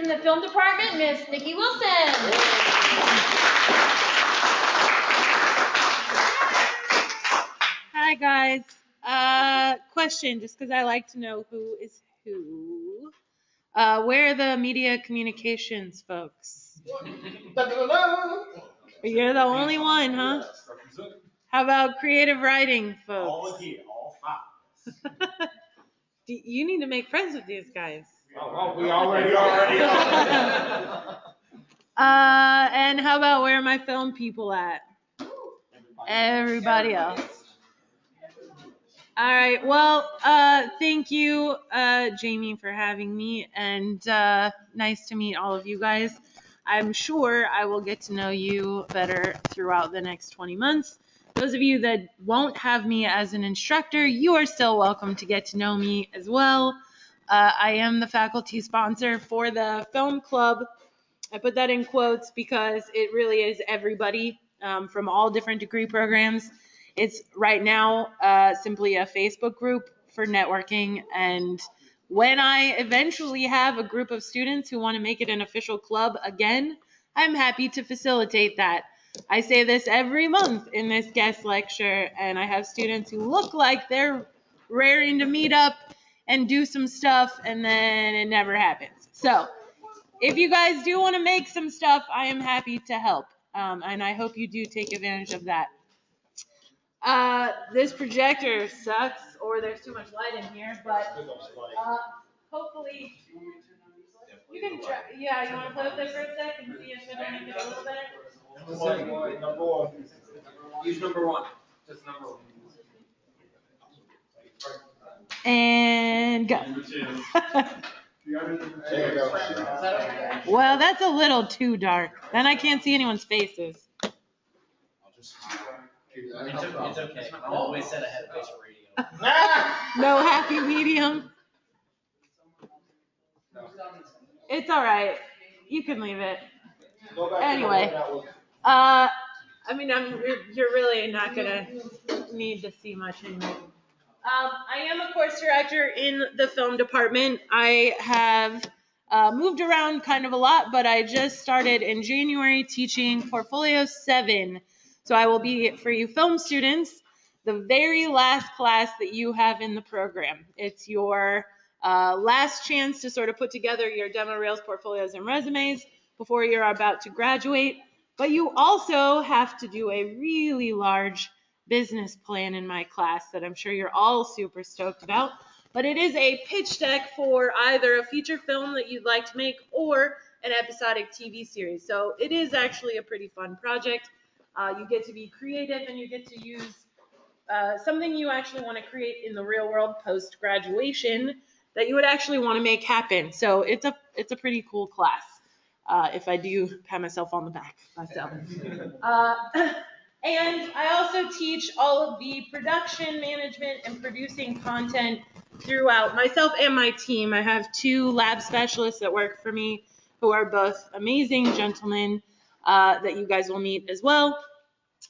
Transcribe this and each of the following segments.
from the film department, Miss Nikki Wilson. Hi, guys. Question, just because I like to know who is who. Where are the media communications folks? You're the only one, huh? How about creative writing folks? All here, all five. You need to make friends with these guys. Oh, we already are. And how about where are my film people at? Everybody else. All right. Well, thank you, Jamie, for having me, and nice to meet all of you guys. I'm sure I will get to know you better throughout the next 20 months. Those of you that won't have me as an instructor, you are still welcome to get to know me as well. I am the faculty sponsor for the film club. I put that in quotes because it really is everybody from all different degree programs. It's right now simply a Facebook group for networking, and when I eventually have a group of students who want to make it an official club again, I'm happy to facilitate that. I say this every month in this guest lecture, and I have students who look like they're raring to meet up and do some stuff, and then it never happens. So if you guys do want to make some stuff, I am happy to help, and I hope you do take advantage of that. This projector sucks, or there's too much light in here, but hopefully you can try. Yeah, you want to play with it for a sec and see if it'll make it a little better? Number one. Use number one. Just number one. And go. Well, that's a little too dark. Then I can't see anyone's faces. It's okay. I always said I had a face for radio. No happy medium. It's all right. You can leave it. Anyway, I mean, you're really not gonna need to see much anymore. I am a course director in the film department. I have moved around kind of a lot, but I just started in January teaching Portfolio 7. So I will be, for you film students, the very last class that you have in the program. It's your last chance to sort of put together your demo reels, portfolios, and resumes before you're about to graduate. But you also have to do a really large business plan in my class that I'm sure you're all super stoked about. But it is a pitch deck for either a feature film that you'd like to make or an episodic TV series. So it is actually a pretty fun project. You get to be creative and you get to use something you actually want to create in the real world post-graduation that you would actually want to make happen. So it's a pretty cool class, if I do pat myself on the back myself. And I also teach all of the production management and producing content throughout myself and my team. I have 2 lab specialists that work for me who are both amazing gentlemen that you guys will meet as well.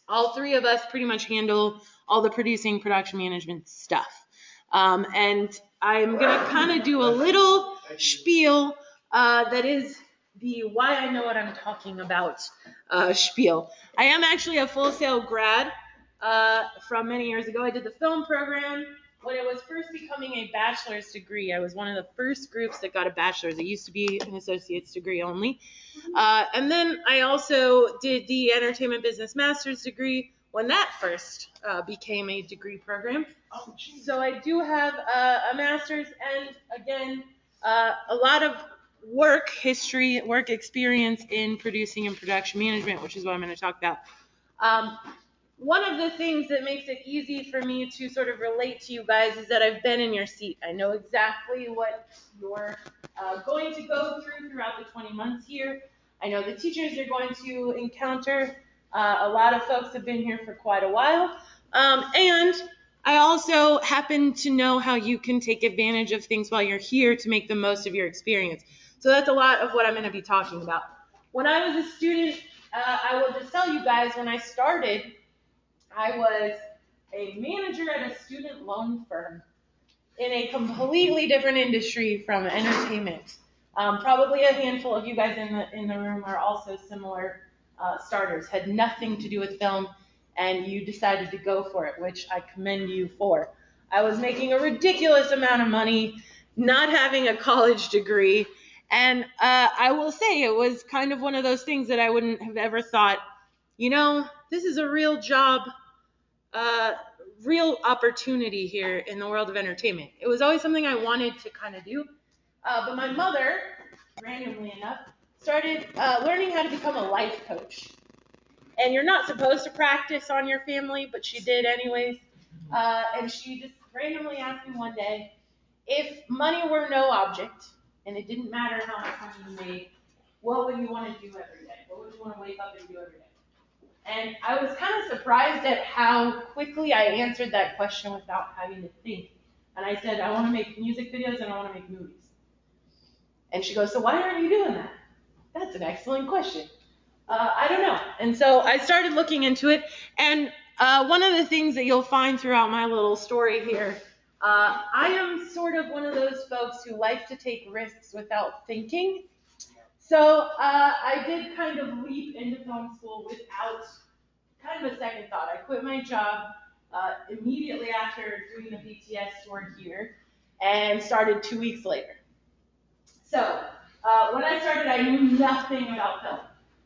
All 3 of us pretty much handle all the producing, production management stuff. And I'm going to kind of do a little spiel that is the why I know what I'm talking about spiel. I am actually a Full Sail grad from many years ago. I did the film program when it was first becoming a bachelor's degree. I was one of the first groups that got a bachelor's. It used to be an associate's degree only. And then I also did the entertainment business master's degree when that first became a degree program. So I do have a master's and, again, a lot of work history, work experience in producing and production management, which is what I'm going to talk about. One of the things that makes it easy for me to sort of relate to you guys is that I've been in your seat. I know exactly what you're going to go throughout the 20 months here. I know the teachers you're going to encounter. A lot of folks have been here for quite a while. And I also happen to know how you can take advantage of things while you're here to make the most of your experience. So that's a lot of what I'm going to be talking about. When I was a student, I will just tell you guys, when I started, I was a manager at a student loan firm in a completely different industry from entertainment. Probably a handful of you guys in the room are also similar starters, had nothing to do with film, and you decided to go for it, which I commend you for. I was making a ridiculous amount of money, not having a college degree, and I will say it was kind of one of those things that I wouldn't have ever thought, this is a real job, real opportunity here in the world of entertainment. It was always something I wanted to kind of do. But my mother, randomly enough, started learning how to become a life coach. And you're not supposed to practice on your family, but she did anyways. And she just randomly asked me one day, if money were no object, and it didn't matter how much money you made, what would you want to do every day? What would you want to wake up and do every day? And I was kind of surprised at how quickly I answered that question without having to think. And I said, I want to make music videos and I want to make movies. And she goes, so why aren't you doing that? That's an excellent question. I don't know. And so I started looking into it. And one of the things that you'll find throughout my little story here, I am sort of one of those folks who like to take risks without thinking. So I did kind of leap into film school without kind of a second thought. I quit my job immediately after doing the BTS tour here and started 2 weeks later. So when I started, I knew nothing about film.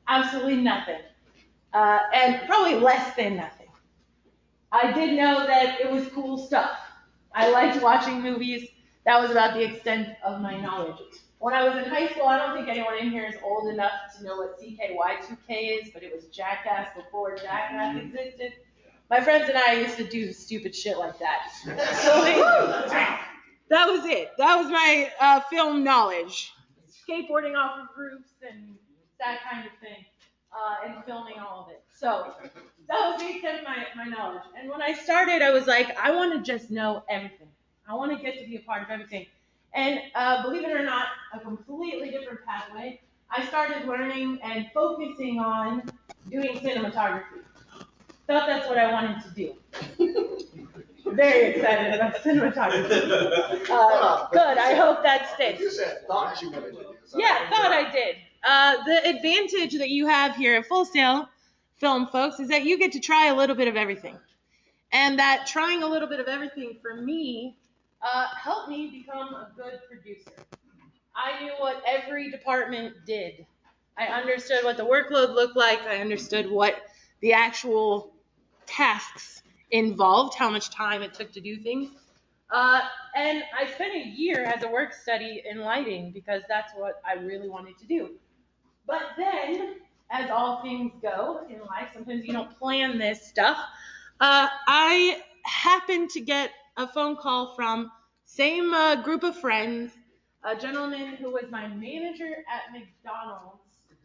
Absolutely nothing. And probably less than nothing. I did know that it was cool stuff. I liked watching movies. That was about the extent of my knowledge. When I was in high school, I don't think anyone in here is old enough to know what CKY2K is, but it was Jackass before Jackass existed. My friends and I used to do stupid shit like that. So that was it. That was my film knowledge. Skateboarding off of roofs and that kind of thing, and filming all of it. So that was the extent of my knowledge. And when I started, I was like, I want to just know everything. I want to get to be a part of everything. And believe it or not, a completely different pathway. I started learning and focusing on doing cinematography. Thought that's what I wanted to do. Very excited about cinematography. Good, I hope that sticks. You said thought you wanted to do. Yeah, thought I did. The advantage that you have here at Full Sail Film, folks, is that you get to try a little bit of everything. And that trying a little bit of everything for me helped me become a good producer. I knew what every department did. I understood what the workload looked like. I understood what the actual tasks involved, how much time it took to do things. And I spent a year as a work study in lighting because that's what I really wanted to do. But then, as all things go in life, sometimes you don't plan this stuff. I happened to get a phone call from same group of friends, a gentleman who was my manager at McDonald's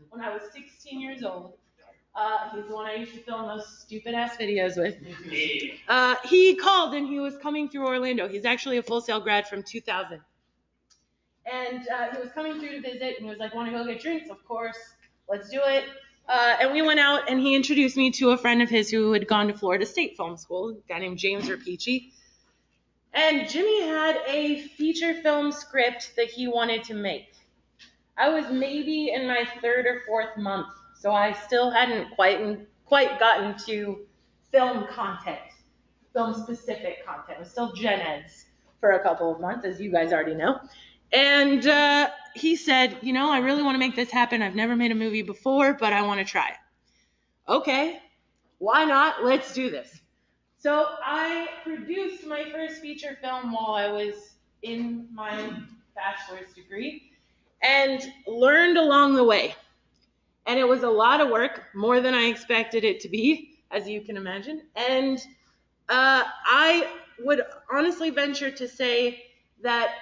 when I was 16 years old. He's the one I used to film those stupid ass videos with. He called and he was coming through Orlando. He's actually a Full Sail grad from 2000. And he was coming through to visit and he was like, want to go get drinks? Of course, let's do it. And we went out and he introduced me to a friend of his who had gone to Florida State Film School, a guy named James Rapici. And Jimmy had a feature film script that he wanted to make. I was maybe in my third or fourth month, so I still hadn't quite gotten to film content, film-specific content. I was still gen eds for a couple of months, as you guys already know. And he said, I really want to make this happen. I've never made a movie before, but I want to try it. Okay, why not? Let's do this. So I produced my first feature film while I was in my bachelor's degree and learned along the way. And it was a lot of work, more than I expected it to be, as you can imagine. And I would honestly venture to say that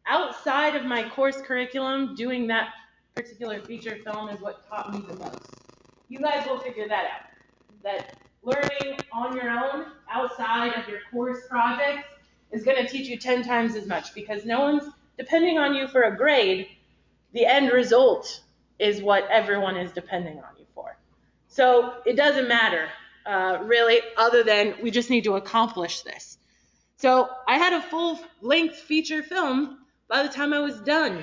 outside of my course curriculum, doing that particular feature film is what taught me the most. You guys will figure that out. That learning on your own outside of your course projects is going to teach you 10 times as much because no one's depending on you for a grade. The end result is what everyone is depending on you for. So it doesn't matter, really, other than we just need to accomplish this. So I had a full-length feature film by the time I was done.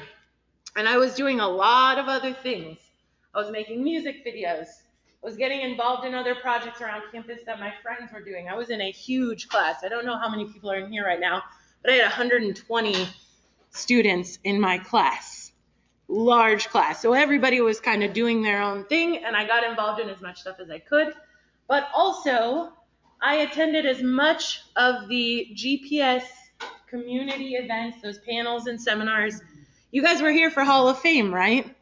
And I was doing a lot of other things. I was making music videos. I was getting involved in other projects around campus that my friends were doing. I was in a huge class. I don't know how many people are in here right now, but I had 120 students in my class. Large class. So everybody was kind of doing their own thing, and I got involved in as much stuff as I could. But also, I attended as much of the GPS community events, those panels and seminars. You guys were here for Hall of Fame, right?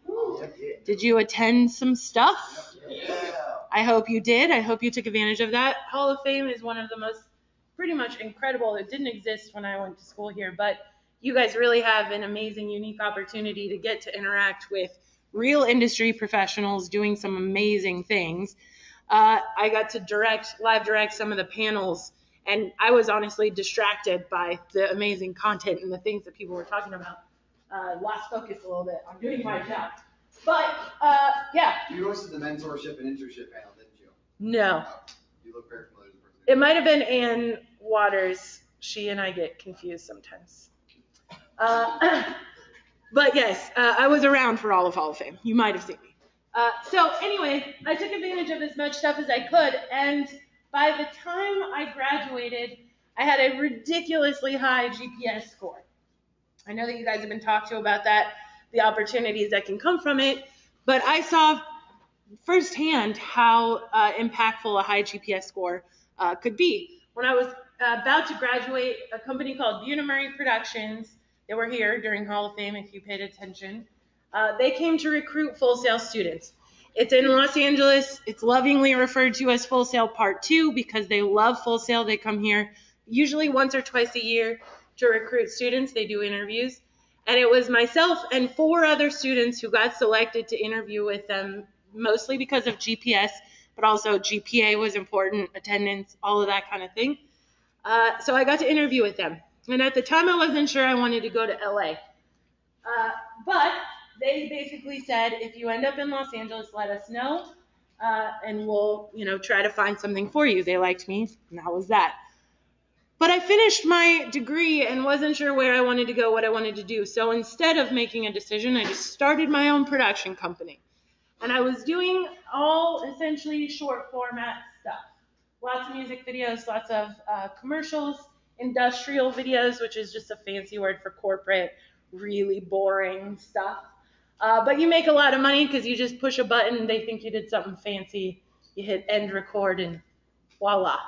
Did you attend some stuff? I hope you did. I hope you took advantage of that. Hall of Fame is one of the most pretty much incredible. It didn't exist when I went to school here, but you guys really have an amazing, unique opportunity to get to interact with real industry professionals doing some amazing things. I got to live direct some of the panels, and I was honestly distracted by the amazing content and the things that people were talking about. Lost focus a little bit on doing my job. But, yeah. You hosted the mentorship and internship panel, didn't you? No. Oh, you look very familiar with the person. It might have been Ann Waters. She and I get confused sometimes. But yes, I was around for all of Hall of Fame. You might have seen me. So anyway, I took advantage of as much stuff as I could, and by the time I graduated, I had a ridiculously high GPS score. I know that you guys have been talked to about that, the opportunities that can come from it, but I saw firsthand how impactful a high GPS score could be. When I was about to graduate, a company called Bunim Productions, they were here during Hall of Fame if you paid attention, they came to recruit Full Sail students. It's in Los Angeles. It's lovingly referred to as Full Sail Part 2 because they love Full Sail. They come here usually once or twice a year to recruit students. They do interviews. And it was myself and 4 other students who got selected to interview with them, mostly because of GPS, but also GPA was important, attendance, all of that kind of thing. So I got to interview with them. And at the time, I wasn't sure I wanted to go to LA. But they basically said, if you end up in Los Angeles, let us know, and we'll, try to find something for you. They liked me, and that was that. But I finished my degree and wasn't sure where I wanted to go, what I wanted to do. So instead of making a decision, I just started my own production company. And I was doing all essentially short format stuff. Lots of music videos, lots of commercials, industrial videos, which is just a fancy word for corporate, really boring stuff. But you make a lot of money because you just push a button, they think you did something fancy, you hit end record, and voila,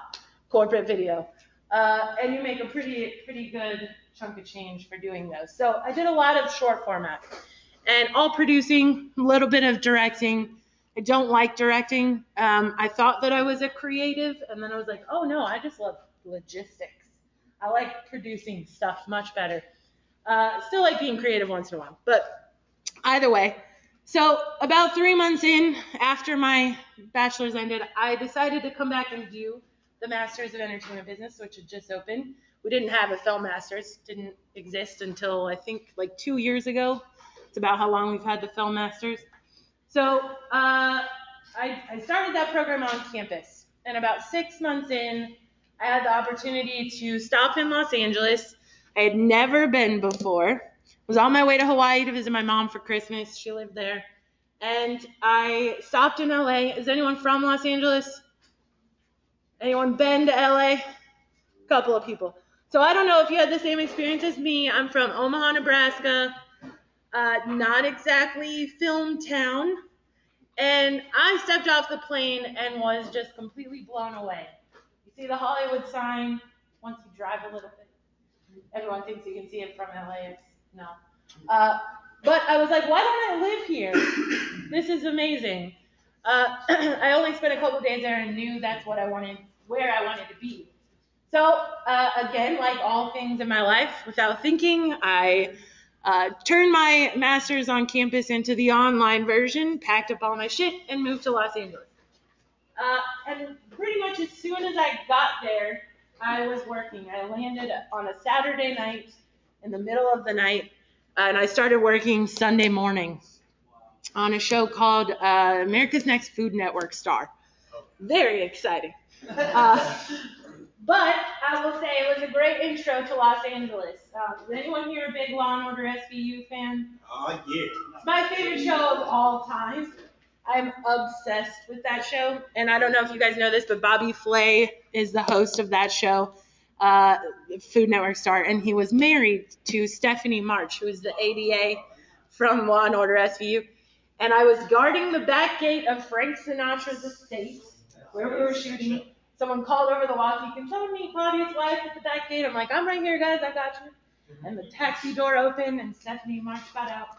corporate video. And you make a pretty good chunk of change for doing those. So I did a lot of short format and all producing, a little bit of directing. I don't like directing. I thought that I was a creative, and then I was like, oh no, I just love logistics. I like producing stuff much better. Still like being creative once in a while, but either way. So about 3 months in, after my bachelor's ended, I decided to come back and do the Masters of Entertainment Business, which had just opened. We didn't have a film Masters, didn't exist until I think like 2 years ago. It's about how long we've had the film Masters. So I started that program on campus, and about 6 months in, I had the opportunity to stop in Los Angeles. I had never been before. I was on my way to Hawaii to visit my mom for Christmas. She lived there. And I stopped in LA. Is anyone from Los Angeles? Anyone been to LA? A couple of people. So I don't know if you had the same experience as me. I'm from Omaha, Nebraska. Not exactly film town. And I stepped off the plane and was just completely blown away. You see the Hollywood sign once you drive a little bit. Everyone thinks you can see it from LA. No. But I was like, why don't I live here? This is amazing. I only spent a couple days there and knew that's what I wanted, where I wanted to be. So again, like all things in my life, without thinking, I turned my master's on campus into the online version, packed up all my shit, and moved to Los Angeles. And pretty much as soon as I got there, I was working. I landed on a Saturday night in the middle of the night, and I started working Sunday morning on a show called America's Next Food Network Star. Very exciting. But I will say it was a great intro to Los Angeles. Is anyone here a big Law & Order SVU fan? Oh, yeah. It's my favorite show of all time. I'm obsessed with that show. And I don't know if you guys know this, but Bobby Flay is the host of that show, Food Network star. And he was married to Stephanie March, who is the ADA from Law & Order SVU. And I was guarding the back gate of Frank Sinatra's estate where we were shooting. Someone called over the walkie, "Can someone meet Claudia's wife at the back gate?" I'm like, "I'm right here, guys, I got you." And the taxi door opened and Stephanie March got out.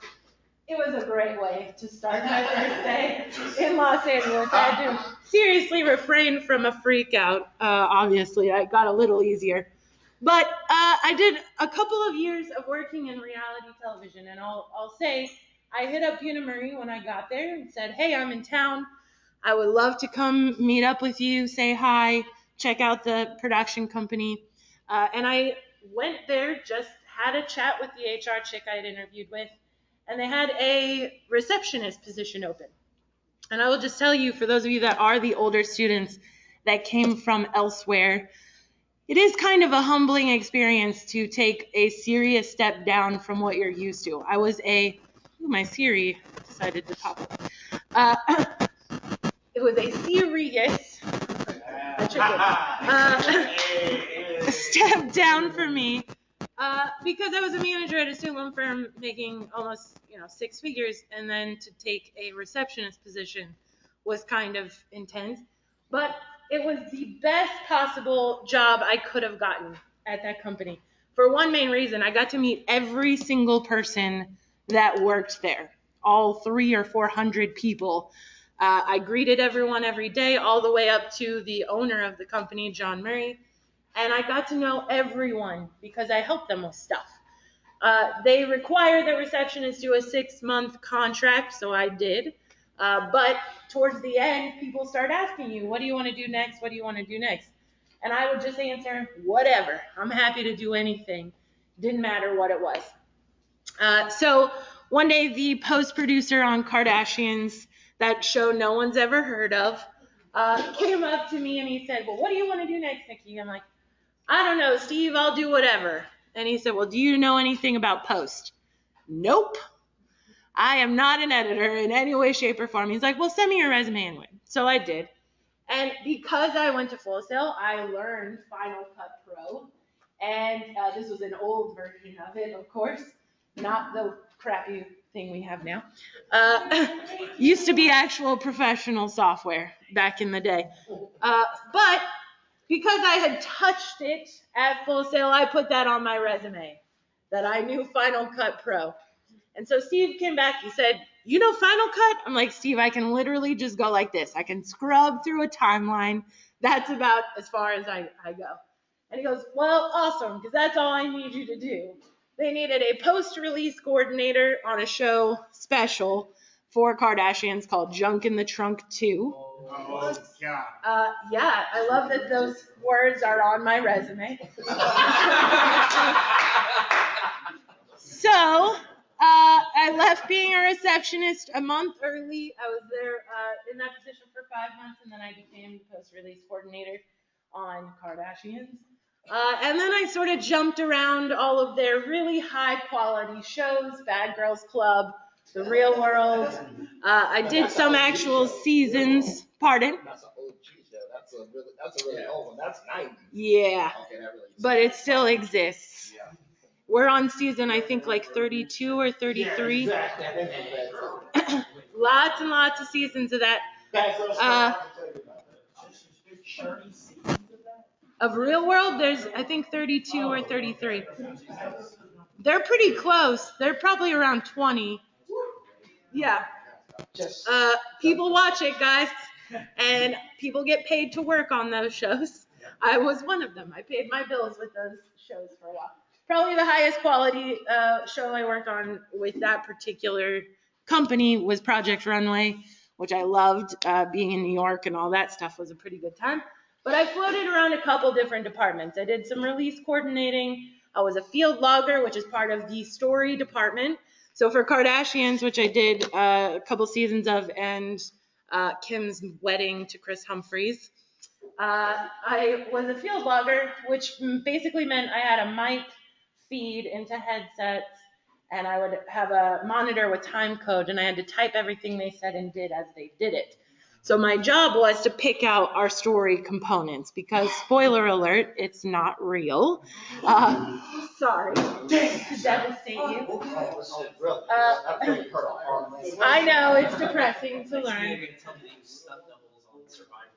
It was a great way to start my first day in Los Angeles. I had to seriously refrain from a freak out. Obviously, it got a little easier. But I did a couple of years of working in reality television, and I'll say I hit up Una Marie when I got there and said, "Hey, I'm in town. I would love to come meet up with you, say hi, check out the production company." And I went there, just had a chat with the HR chick I had interviewed with, and they had a receptionist position open. And I will just tell you, for those of you that are the older students that came from elsewhere, it is kind of a humbling experience to take a serious step down from what you're used to. I was my Siri decided to pop up. It was a serious step down for me because I was a manager at a student loan firm making almost 6 figures, and then to take a receptionist position was kind of intense. But it was the best possible job I could have gotten at that company. For one main reason, I got to meet every single person that worked there, all 300 or 400 people. I greeted everyone every day, all the way up to the owner of the company, John Murray, and I got to know everyone because I helped them with stuff. They require the receptionist do a 6-month contract, so I did. But towards the end, people start asking you, "What do you want to do next? What do you want to do next?" And I would just answer, "Whatever. I'm happy to do anything." Didn't matter what it was. So one day, the post producer on Kardashians, that show no one's ever heard of, came up to me and he said, "Well, what do you want to do next, Nikki?" I'm like, "I don't know, Steve, I'll do whatever." And he said, "Well, do you know anything about Post?" Nope. I am not an editor in any way, shape, or form. He's like, "Well, send me your resume anyway." So I did. And because I went to Full Sail, I learned Final Cut Pro. And this was an old version of it, of course, not the crappy thing we have now. Used to be actual professional software back in the day. But because I had touched it at Full Sail, I put that on my resume, that I knew Final Cut Pro. And so Steve came back, he said, "You know Final Cut?" I'm like, "Steve, I can literally just go like this. I can scrub through a timeline. That's about as far as I go." And he goes, "Well, awesome, because that's all I need you to do." They needed a post-release coordinator on a show special for Kardashians called Junk in the Trunk 2. Oh, God. Yeah, I love that those words are on my resume. So I left being a receptionist a month early. I was there in that position for 5 months, and then I became the post-release coordinator on Kardashians. And then I sort of jumped around all of their really high-quality shows, Bad Girls Club, The Real World. I did some actual seasons. Pardon? That's an old cheese show. That's a really old one. That's 90. Yeah, Okay, that really. but it still exists. Yeah. We're on season, I think, like 32 or 33. Yeah, exactly. Lots and lots of seasons of that. Of Real World, there's, I think, 32 or 33. They're pretty close. They're probably around 20. Yeah. People watch it, guys, and people get paid to work on those shows. I was one of them. I paid my bills with those shows for a while. Probably the highest quality show I worked on with that particular company was Project Runway, which I loved. Being in New York and all that stuff was a pretty good time. But I floated around a couple different departments. I did some release coordinating. I was a field logger, which is part of the story department. So for Kardashians, which I did a couple seasons of, and Kim's wedding to Chris Humphries, I was a field blogger, which basically meant I had a mic feed into headsets, and I would have a monitor with time code, and I had to type everything they said and did as they did it. So my job was to pick out our story components because, spoiler alert, it's not real. Sorry to devastate you. Oh, really? That really hurt our hearts. I know, it's depressing to learn. You're gonna tell me that you stunt doubles on Survivor.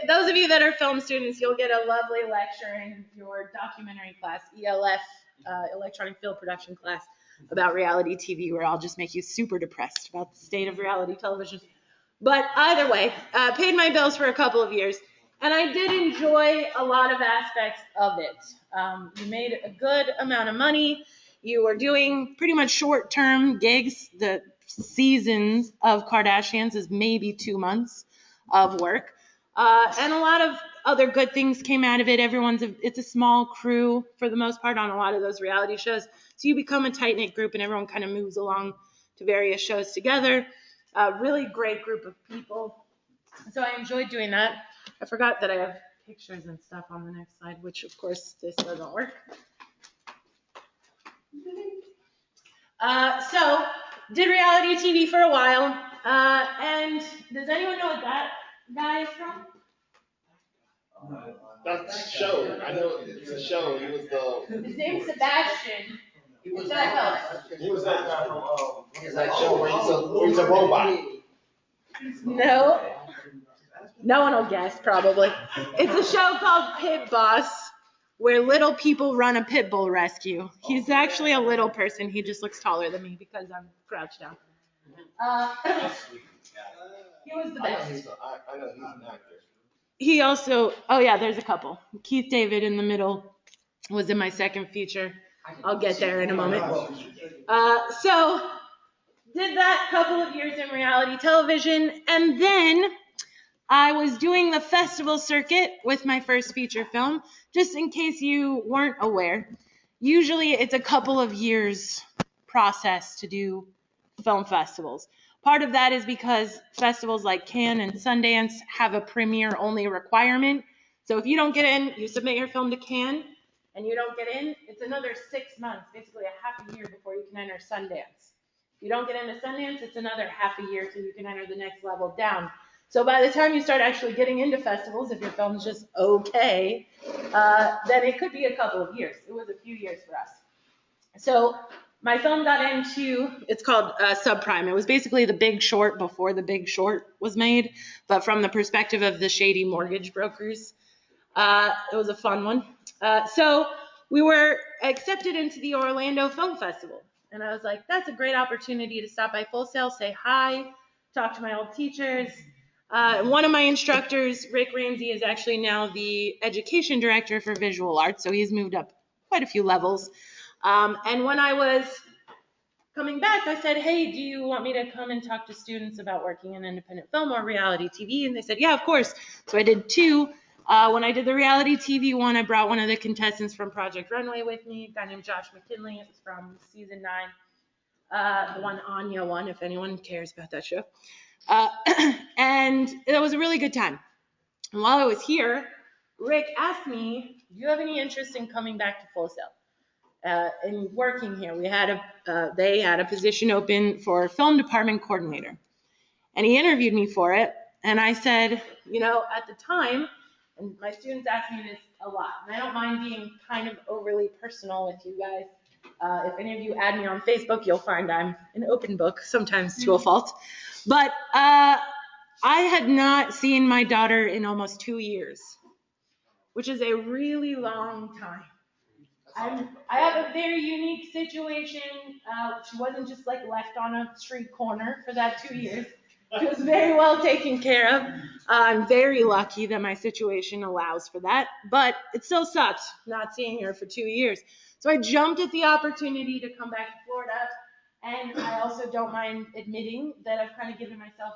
Those of you that are film students, you'll get a lovely lecture in your documentary class, ELF, electronic film production class, about reality TV, where I'll just make you super depressed about the state of reality television. But either way, paid my bills for a couple of years, and I did enjoy a lot of aspects of it. You made a good amount of money. You were doing pretty much short-term gigs. The seasons of Kardashians is maybe 2 months of work. And a lot of other good things came out of it. It's a small crew for the most part on a lot of those reality shows. So you become a tight-knit group and everyone kind of moves along to various shows together. Really great group of people. So I enjoyed doing that. I forgot that I have pictures and stuff on the next slide, which of course this doesn't work. So did reality TV for a while. And does anyone know what that guy is from? That's a show. I know it's a show. He was the. His name's Sebastian. Is that He was that guy from that show where he's a robot. No. No one will guess, probably. It's a show called Pit Boss, where little people run a pit bull rescue. He's actually a little person. He just looks taller than me because I'm crouched down. He was the best. I know he's an actor. He also, oh yeah, there's a couple. Keith David in the middle was in my second feature. I'll get there in a moment. So did that couple of years in reality television, and then I was doing the festival circuit with my first feature film. Just in case you weren't aware, usually it's a couple of years process to do film festivals. Part of that is because festivals like Cannes and Sundance have a premiere only requirement. So if you don't get in, you submit your film to Cannes and you don't get in, it's another 6 months, basically a half a year before you can enter Sundance. If you don't get into Sundance, it's another half a year till you can enter the next level down. So by the time you start actually getting into festivals, if your film's just okay, then it could be a couple of years. It was a few years for us. So my film got into, it's called Subprime. It was basically The Big Short before The Big Short was made, but from the perspective of the shady mortgage brokers. It was a fun one. So we were accepted into the Orlando Film Festival. And I was like, that's a great opportunity to stop by Full Sail, say hi, talk to my old teachers. One of my instructors, Rick Ramsey, is actually now the education director for visual arts, so he's moved up quite a few levels. And when I was coming back, I said, hey, do you want me to come and talk to students about working in independent film or reality TV? And they said, yeah, of course. So I did two. When I did the reality TV one, I brought one of the contestants from Project Runway with me, a guy named Josh McKinley. It was from season 9, the one Anya won, if anyone cares about that show. And it was a really good time. And while I was here, Rick asked me, do you have any interest in coming back to Full Sail and working here? They had a position open for film department coordinator. And he interviewed me for it. And I said, at the time, and my students ask me this a lot, and I don't mind being kind of overly personal with you guys. If any of you add me on Facebook, you'll find I'm an open book, sometimes to a fault. But I had not seen my daughter in almost 2 years, which is a really long time. I have a very unique situation. She wasn't just left on a street corner for that 2 years. She was very well taken care of. I'm very lucky that my situation allows for that, but it still sucked not seeing her for 2 years. So I jumped at the opportunity to come back to Florida, and I also don't mind admitting that I've kind of given myself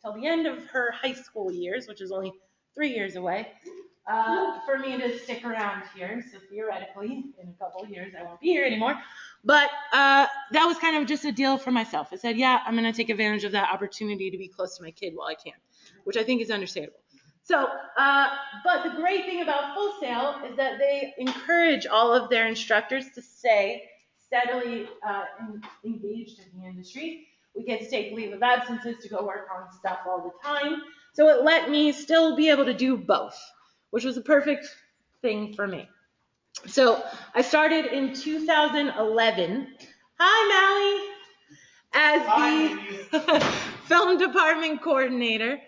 till the end of her high school years, which is only 3 years away, for me to stick around here. So theoretically, in a couple of years, I won't be here anymore. But that was kind of just a deal for myself. I said, yeah, I'm going to take advantage of that opportunity to be close to my kid while I can. which I think is understandable. So, but the great thing about Full Sail is that they encourage all of their instructors to stay steadily engaged in the industry. We get to take leave of absences to go work on stuff all the time. So it let me still be able to do both, which was a perfect thing for me. So I started in 2011. Hi, Mallie. As the film department coordinator.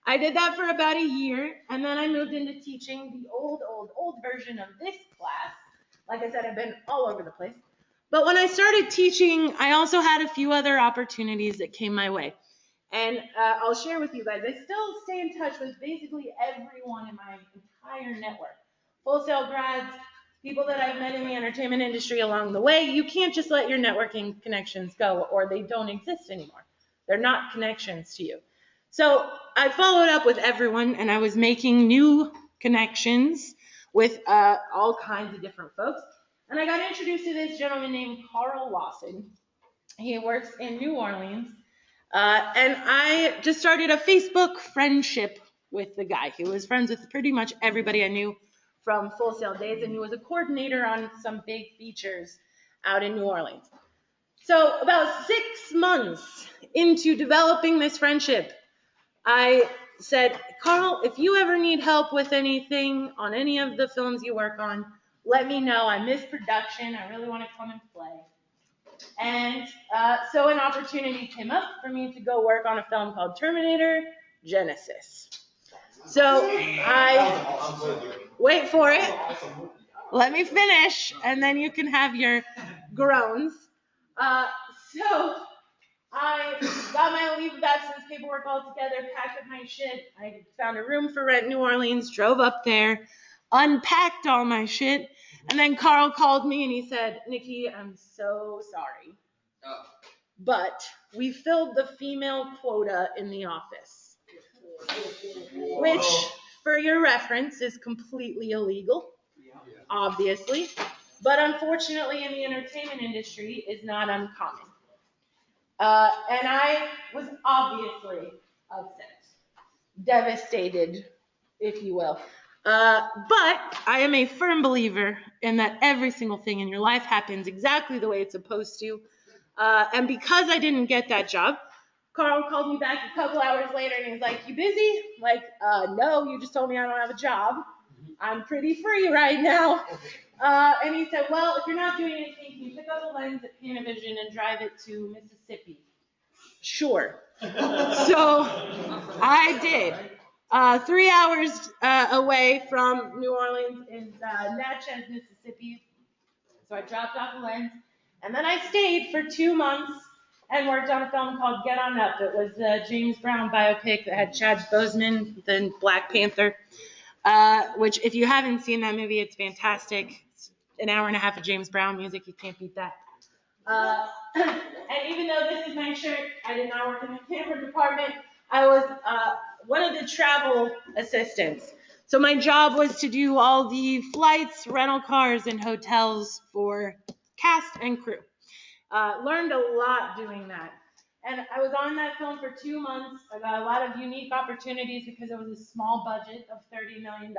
I did that for about a year, and then I moved into teaching the old version of this class. Like I said, I've been all over the place. But when I started teaching, I also had a few other opportunities that came my way. And I'll share with you guys. I still stay in touch with basically everyone in my entire network. Full Sail grads, people that I've met in the entertainment industry along the way. You can't just let your networking connections go, or they don't exist anymore. They're not connections to you. So I followed up with everyone, and I was making new connections with all kinds of different folks. And I got introduced to this gentleman named Carl Lawson. He works in New Orleans. And I just started a Facebook friendship with the guy. He was friends with pretty much everybody I knew from Full Sail days, and he was a coordinator on some big features out in New Orleans. So about 6 months into developing this friendship, I said, Carl, if you ever need help with anything on any of the films you work on, let me know. I miss production. I really want to come and play. And so an opportunity came up for me to go work on a film called Terminator Genesis. So wait for it. Let me finish, and then you can have your groans. So I got my leave of absence paperwork all together, packed up my shit. I found a room for rent in New Orleans, drove up there, unpacked all my shit, and then Carl called me and he said, Nikki, I'm so sorry, but we filled the female quota in the office, which, for your reference, is completely illegal, obviously, but unfortunately in the entertainment industry is not uncommon. And I was obviously upset, devastated, if you will. But I am a firm believer in that every single thing in your life happens exactly the way it's supposed to. And because I didn't get that job, Carl called me back a couple hours later and he was like, you busy? I'm like, no, you just told me I don't have a job. I'm pretty free right now. And he said, well, if you're not doing anything, can you pick up a lens at Panavision and drive it to Mississippi? Sure. So I did. 3 hours away from New Orleans is Natchez, Mississippi. So I dropped off the lens, and then I stayed for 2 months and worked on a film called Get On Up. It was a James Brown biopic that had Chadwick Boseman, the Black Panther, which if you haven't seen that movie, it's fantastic. It's an hour and a half of James Brown music. You can't beat that. And even though this is my shirt, I did not work in the camera department. I was one of the travel assistants. So my job was to do all the flights, rental cars, and hotels for cast and crew. Learned a lot doing that. And I was on that film for 2 months. I got a lot of unique opportunities because it was a small budget of $30 million.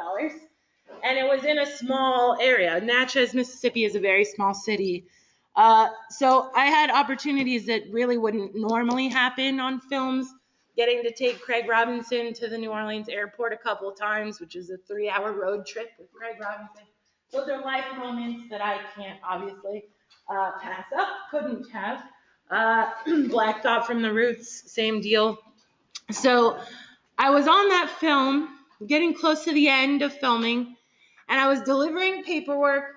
And it was in a small area. Natchez, Mississippi is a very small city. So I had opportunities that really wouldn't normally happen on films. Getting to take Craig Robinson to the New Orleans airport a couple of times, which is a 3-hour road trip with Craig Robinson. Those are life moments that I can't obviously pass up, couldn't have. Black Thought from the Roots, same deal. So I was on that film, getting close to the end of filming, and I was delivering paperwork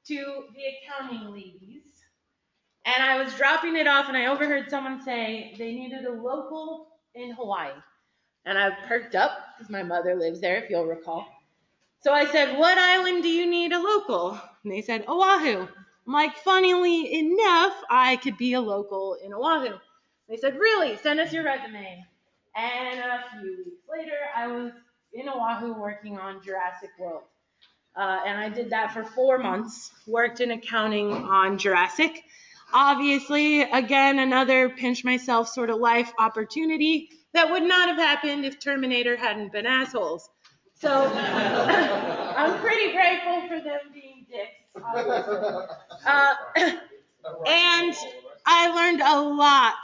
to the accounting ladies. And I was dropping it off, and I overheard someone say they needed a local in Hawaii. And I perked up, because my mother lives there, if you'll recall. So I said, what island do you need a local? And they said, Oahu. I'm like, funnily enough, I could be a local in Oahu. They said, really? Send us your resume. And a few weeks later, I was in Oahu working on Jurassic World. And I did that for 4 months, worked in accounting on Jurassic. Obviously, again, another pinch myself sort of life opportunity. that would not have happened if Terminator hadn't been assholes. So I'm pretty grateful for them being dicks, obviously. And I learned a lot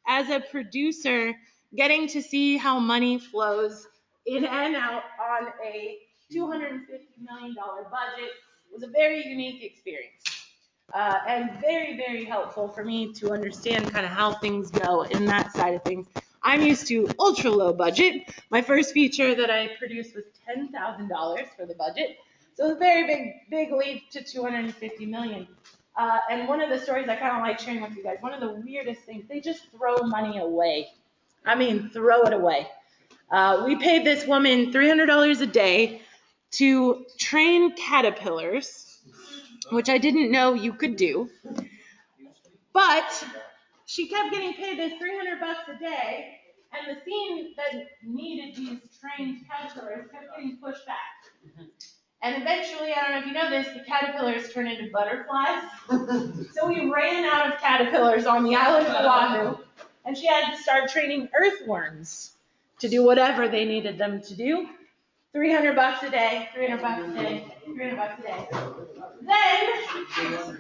as a producer, getting to see how money flows in and out on a $250 million budget. It was a very unique experience. And very, very helpful for me to understand kind of how things go in that side of things. I'm used to ultra low budget. My first feature that I produced was $10,000 for the budget. So it's a very big leap to $250 million. And one of the stories I kind of like sharing with you guys, one of the weirdest things, they just throw money away. I mean, throw it away. We paid this woman $300 a day to train caterpillars, which I didn't know you could do. But she kept getting paid this $300 a day, and the scene that needed these trained caterpillars kept getting pushed back. And eventually, I don't know if you know this, the caterpillars turn into butterflies. So we ran out of caterpillars on the island of Oahu, and she had to start training earthworms to do whatever they needed them to do. $300 a day, $300 a day, $300 a day. Then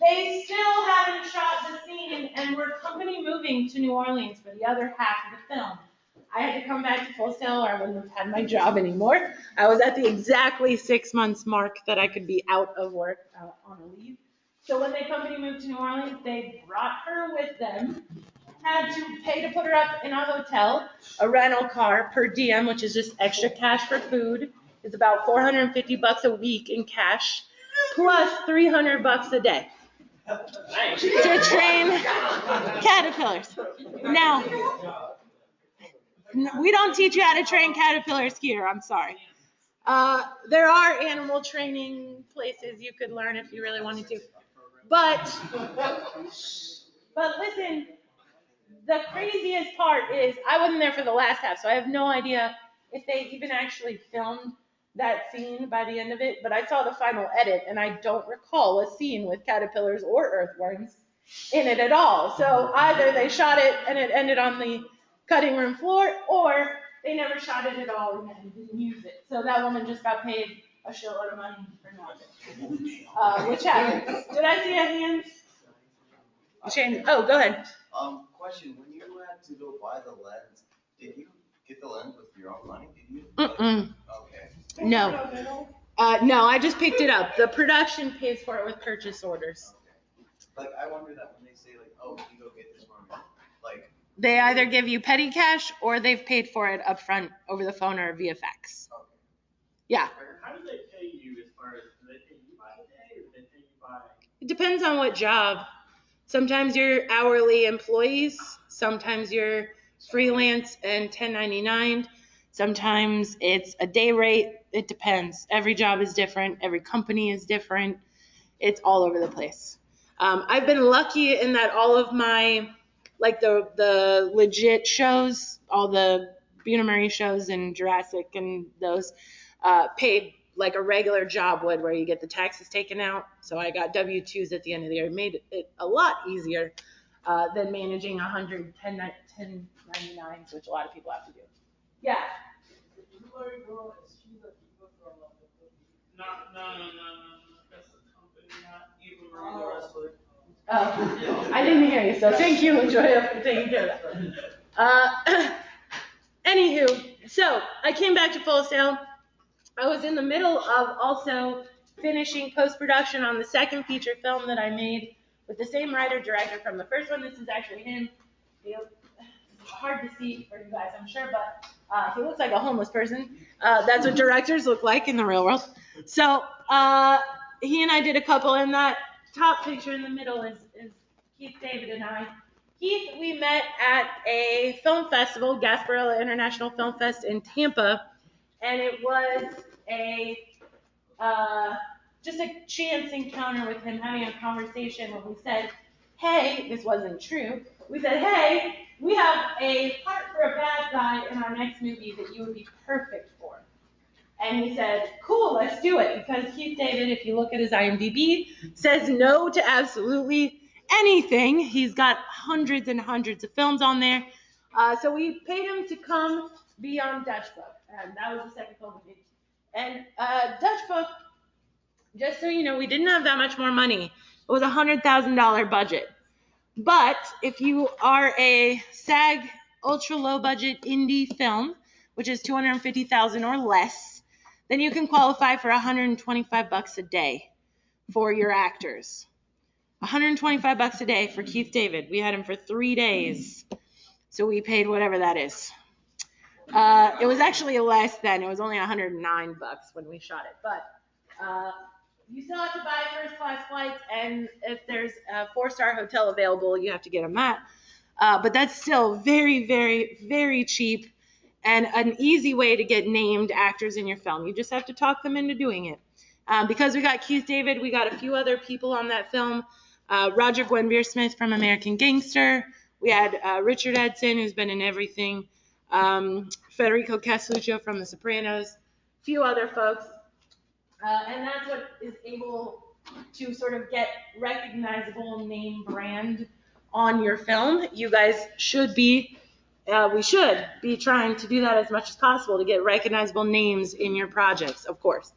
they still haven't shot the scene, and we're company moving to New Orleans for the other half of the film. I had to come back to Full Sail or I wouldn't have had my job anymore. I was at the exactly 6 months mark that I could be out of work on a leave. So when the company moved to New Orleans, they brought her with them, had to pay to put her up in a hotel, a rental car per diem, which is just extra cash for food. It's about $450 a week in cash, plus $300 a day to train caterpillars. Now, we don't teach you how to train caterpillars here, I'm sorry. There are animal training places you could learn if you really wanted to. But listen, the craziest part is I wasn't there for the last half, so I have no idea if they even actually filmed that scene by the end of it, but I saw the final edit, and I don't recall a scene with caterpillars or earthworms in it at all. So either they shot it and it ended on the cutting room floor, or they never shot it at all and didn't use it. So that woman just got paid a shitload of money for nothing, which happens. Did I see a hand? Shane, oh, go ahead. Question, when you had to go buy the lens, did you get the lens with your own money? Did you? Mm-mm. Okay. No. No, I just picked it up. The production pays for it with purchase orders. Like, I wonder that when they say, like, oh, can you go get this from me? Like, They either give you petty cash or they've paid for it up front over the phone or via fax. okay. Yeah. How do they pay you as far as, do they pay you by the day or do they pay you by? It depends on what job. Sometimes you're hourly employees. Sometimes you're freelance and 1099. Sometimes it's a day rate. It depends. Every job is different. Every company is different. It's all over the place. I've been lucky in that all of my, like the legit shows, all the Buena-Marie shows and Jurassic and those, paid like a regular job would, where you get the taxes taken out. So I got W-2s at the end of the year. It made it a lot easier than managing 100 1099s, which a lot of people have to do. Yeah. No. That's the company, not Eva Marie the wrestler. Oh, I didn't hear you, so thank you, Joya, for taking care of that. Anywho, so I came back to Full Sail. I was in the middle of also finishing post-production on the second feature film that I made with the same writer-director from the first one. This is actually him. It's hard to see for you guys, I'm sure, but he looks like a homeless person. That's what directors look like in the real world. So he and I did a couple, and that top picture in the middle is Keith David and I. Keith, we met at a film festival, Gasparilla International Film Fest in Tampa, and it was just a chance encounter with him, having a conversation where we said, hey, this wasn't true. We said, hey, we have a part for a bad guy in our next movie that you would be perfect for. And he said, cool, let's do it. Because Keith David, if you look at his IMDb, says no to absolutely anything. He's got hundreds and hundreds of films on there. So we paid him to come be on Dutch Book, and that was the second film we did. And Dutch Book, just so you know, we didn't have that much more money. It was a $100,000 budget. But if you are a SAG ultra low budget indie film, which is $250,000 or less, then you can qualify for $125 a day for your actors. $125 a day for Keith David. We had him for 3 days. So we paid whatever that is. It was actually less then. It was only $109 when we shot it. But you still have to buy first class flights, and if there's a 4-star hotel available, you have to get them that. But that's still very, very, very cheap and an easy way to get named actors in your film. You just have to talk them into doing it. Because we got Keith David, we got a few other people on that film. Roger Guenveur-Smith from American Gangster. We had Richard Edson, who's been in everything. Federico Castelluccio from The Sopranos. A few other folks. And that's what is able to sort of get recognizable name brand on your film. You guys should be, we should be trying to do that as much as possible to get recognizable names in your projects, of course.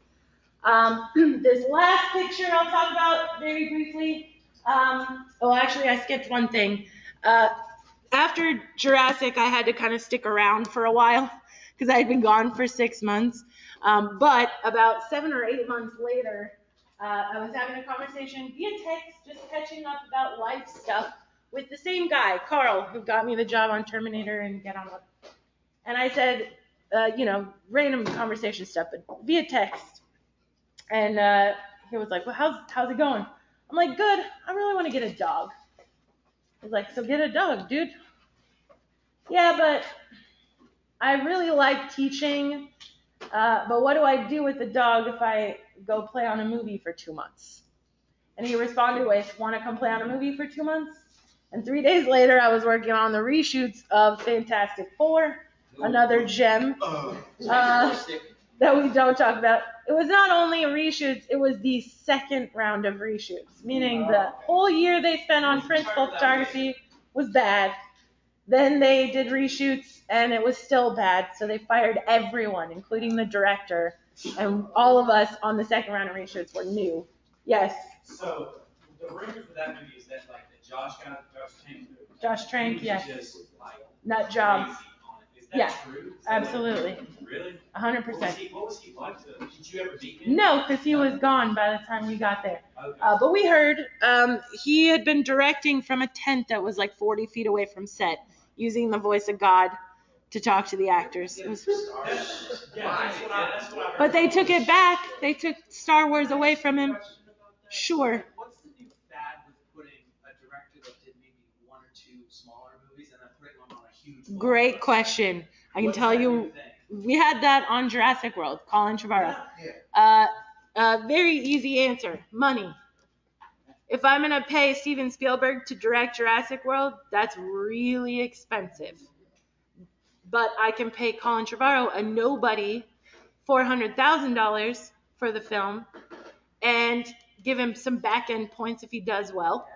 This last picture I'll talk about very briefly. Actually, I skipped one thing. After Jurassic, I had to kind of stick around for a while because I had been gone for 6 months. But about 7 or 8 months later, I was having a conversation via text, just catching up about life stuff with the same guy, Carl, who got me the job on Terminator and Get On Up. And I said, random conversation stuff, but via text. And he was like, well, how's it going? I'm like, good. I really want to get a dog. He's like, so get a dog, dude. Yeah, but I really like teaching. But what do I do with the dog if I go play on a movie for 2 months? And he responded with, want to come play on a movie for 2 months? And 3 days later, I was working on the reshoots of Fantastic Four, another gem that we don't talk about. It was not only reshoots, it was the second round of reshoots, meaning the whole year they spent on principal photography was bad. Then they did reshoots, and it was still bad, so they fired everyone, including the director, and all of us on the second round of reshoots were new. Yes? So, the rumor for that movie is that, like, that Josh Trank, yeah. Just, like, Nut job. crazy on it. Is that Yeah, true? absolutely. Really? 100%. What was he like to, did you ever meet him? No, because he was gone by the time we got there. Okay. But we heard he had been directing from a tent that was like 40 feet away from set, using the voice of God to talk to the actors. It was, That's what I heard. but they took it back. They took Star Wars away from him. Sure. What's the new fad with putting a director that did maybe 1 or 2 smaller movies and then putting them on a huge one? Great question. I can What's tell that you, new thing? we had that on Jurassic World, Colin Trevorrow. Very easy answer, money. If I'm going to pay Steven Spielberg to direct Jurassic World, that's really expensive. But I can pay Colin Trevorrow, a nobody, $400,000 for the film and give him some back-end points if he does well.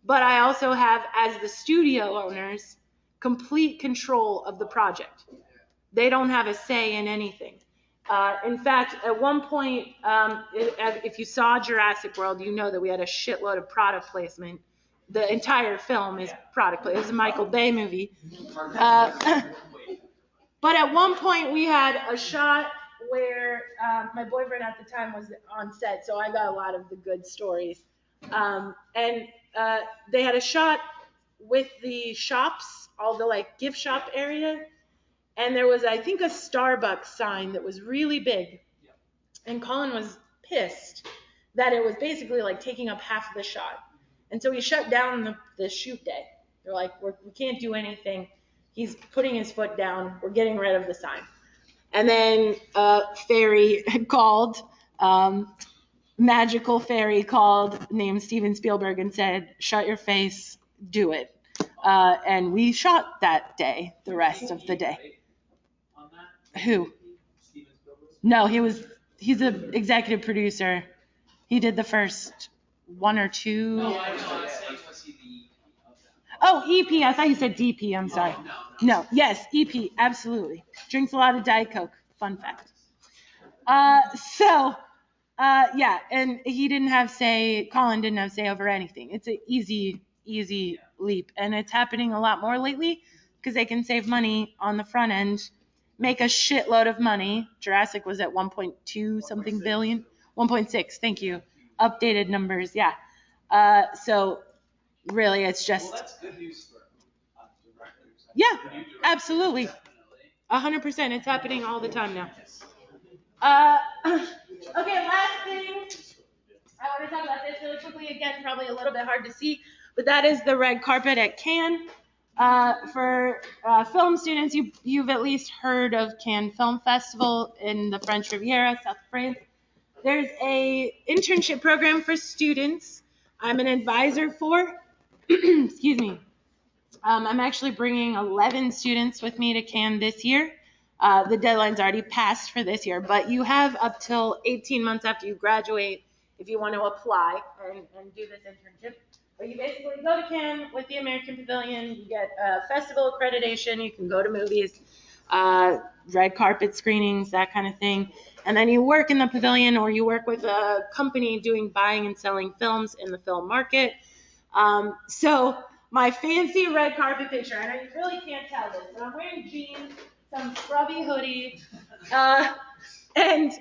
But I also have, as the studio owners, complete control of the project. They don't have a say in anything. In fact, at one point, if you saw Jurassic World, you know that we had a shitload of product placement. The entire film is product placement. It was a Michael Bay movie. But at one point, we had a shot where my boyfriend at the time was on set, so I got a lot of the good stories. And they had a shot with the shops, all the like gift shop area. And there was, I think, a Starbucks sign that was really big. And Colin was pissed that it was basically like taking up half of the shot. And so he shut down the shoot day. They're like, we can't do anything. He's putting his foot down. We're getting rid of the sign. And then Fairy called, magical Fairy called, named Steven Spielberg and said, shut your face, do it. And we shot that day, the rest of the day. Who? No, he's an executive producer. He did the first 1 or 2. No, I know. I'm saying, was he the Oh, EP. I thought you said DP. I'm sorry. No. Yes, EP. Absolutely. Drinks a lot of Diet Coke. Fun fact. Yeah, and he didn't have say, Colin didn't have say over anything. It's an easy leap. And it's happening a lot more lately because they can save money on the front end, make a shitload of money. Jurassic was at 1.2 something billion. 1.6, thank you. Updated numbers, yeah. So really it's just. Well, that's good news for directors. Yeah, New directors, absolutely. definitely. 100%. It's happening all the time now. Okay, last thing. I want to talk about this really quickly. Again, probably a little bit hard to see, but that is the red carpet at Cannes. For film students, you've at least heard of Cannes Film Festival in the French Riviera, South France. There's a internship program for students. I'm an advisor for. Excuse me. I'm actually bringing 11 students with me to Cannes this year. The deadline's already passed for this year, but you have up till 18 months after you graduate if you want to apply and do this internship. But you basically go to Cannes with the American Pavilion, you get festival accreditation, you can go to movies, red carpet screenings, that kind of thing. And then you work in the pavilion or you work with a company doing buying and selling films in the film market. So my fancy red carpet picture, I know you really can't tell this, but I'm wearing jeans, some scrubby hoodie, and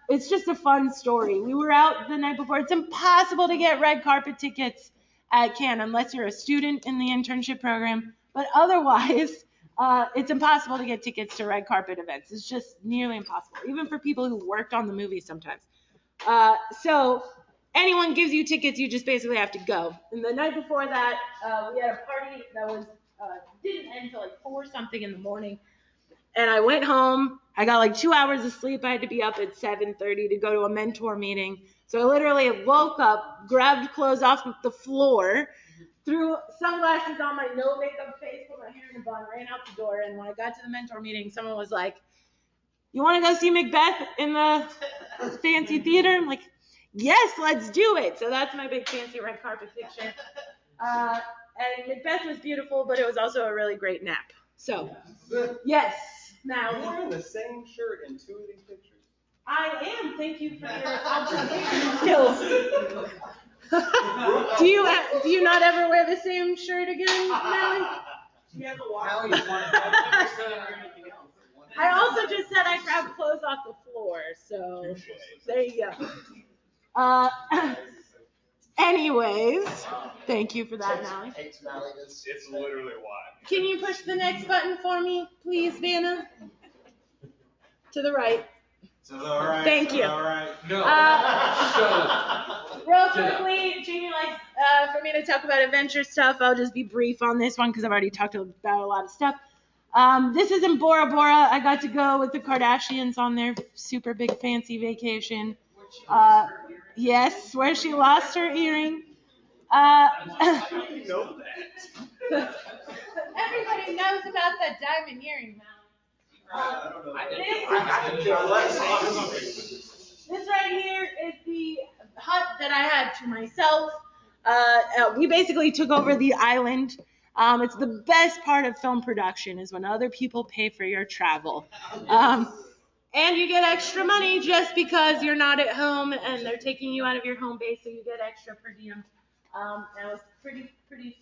it's just a fun story. We were out the night before. It's impossible to get red carpet tickets at Cannes unless you're a student in the internship program, but otherwise, it's impossible to get tickets to red carpet events. It's just nearly impossible, even for people who worked on the movie sometimes. So anyone gives you tickets, you just basically have to go. And the night before that, we had a party that was didn't end until like 4 something in the morning. And I went home. I got like 2 hours of sleep. I had to be up at 7:30 to go to a mentor meeting. So I literally woke up, grabbed clothes off the floor, threw sunglasses on my no makeup face, put my hair in a bun, ran out the door. And when I got to the mentor meeting, someone was like, "You want to go see Macbeth in the fancy theater?" I'm like, "Yes, let's do it." So that's my big fancy red carpet picture. And Macbeth was beautiful, but it was also a really great nap. So, yes. Now, You're wearing the same shirt in 2 of these pictures. I am. Thank you for your observation skills. Do you not ever wear the same shirt again, Mallie? She has a watch. Now he's one of anything else. I also just said I grabbed clothes off the floor, so there you go. Anyways, thank you for that, Mallie. Hates Mallie. It's literally why. Can you push the next button for me, please, Vanna? To the right. So all right. Thank you. All right. No. Real quickly, Jamie likes for me to talk about adventure stuff. I'll just be brief on this one because I've already talked about a lot of stuff. This is in Bora Bora. I got to go with the Kardashians on their super big fancy vacation. Yes, where she lost her earring. You know that. Everybody knows about that diamond earring now. This right here is the hut that I had to myself. We basically took over the island. It's the best part of film production is when other people pay for your travel. And you get extra money just because you're not at home and they're taking you out of your home base, so you get extra per diem. It was pretty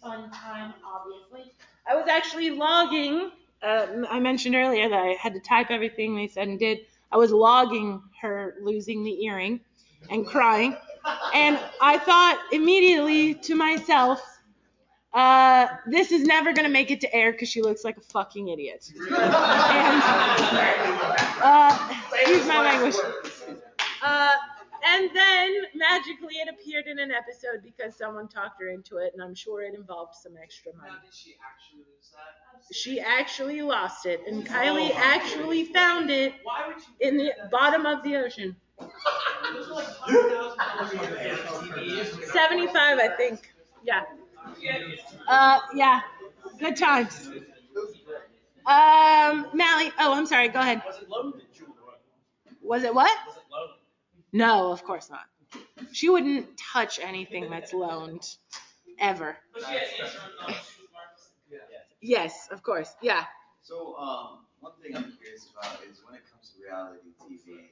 fun time, obviously. I was actually logging. I mentioned earlier that I had to type everything they said and did. I was logging her losing the earring and crying. And I thought immediately to myself, this is never going to make it to air because she looks like a fucking idiot. And, excuse my language. And then magically it appeared in an episode because someone talked her into it, and I'm sure it involved some extra money. Now, did she actually lose that? She actually lost it, and Kylie actually found it Why would you in the bottom of the ocean. Those are like $100,000 $75, I think. Yeah. Yeah. Good times. Mallie. Oh, I'm sorry. Go ahead. Was it loaded? Was it what? Was it loaded? No, of course not. She wouldn't touch anything that's loaned. ever. But she had insurance on, she was Marcus. Yes, of course. Yeah. So, one thing I'm curious about is when it comes to reality TV,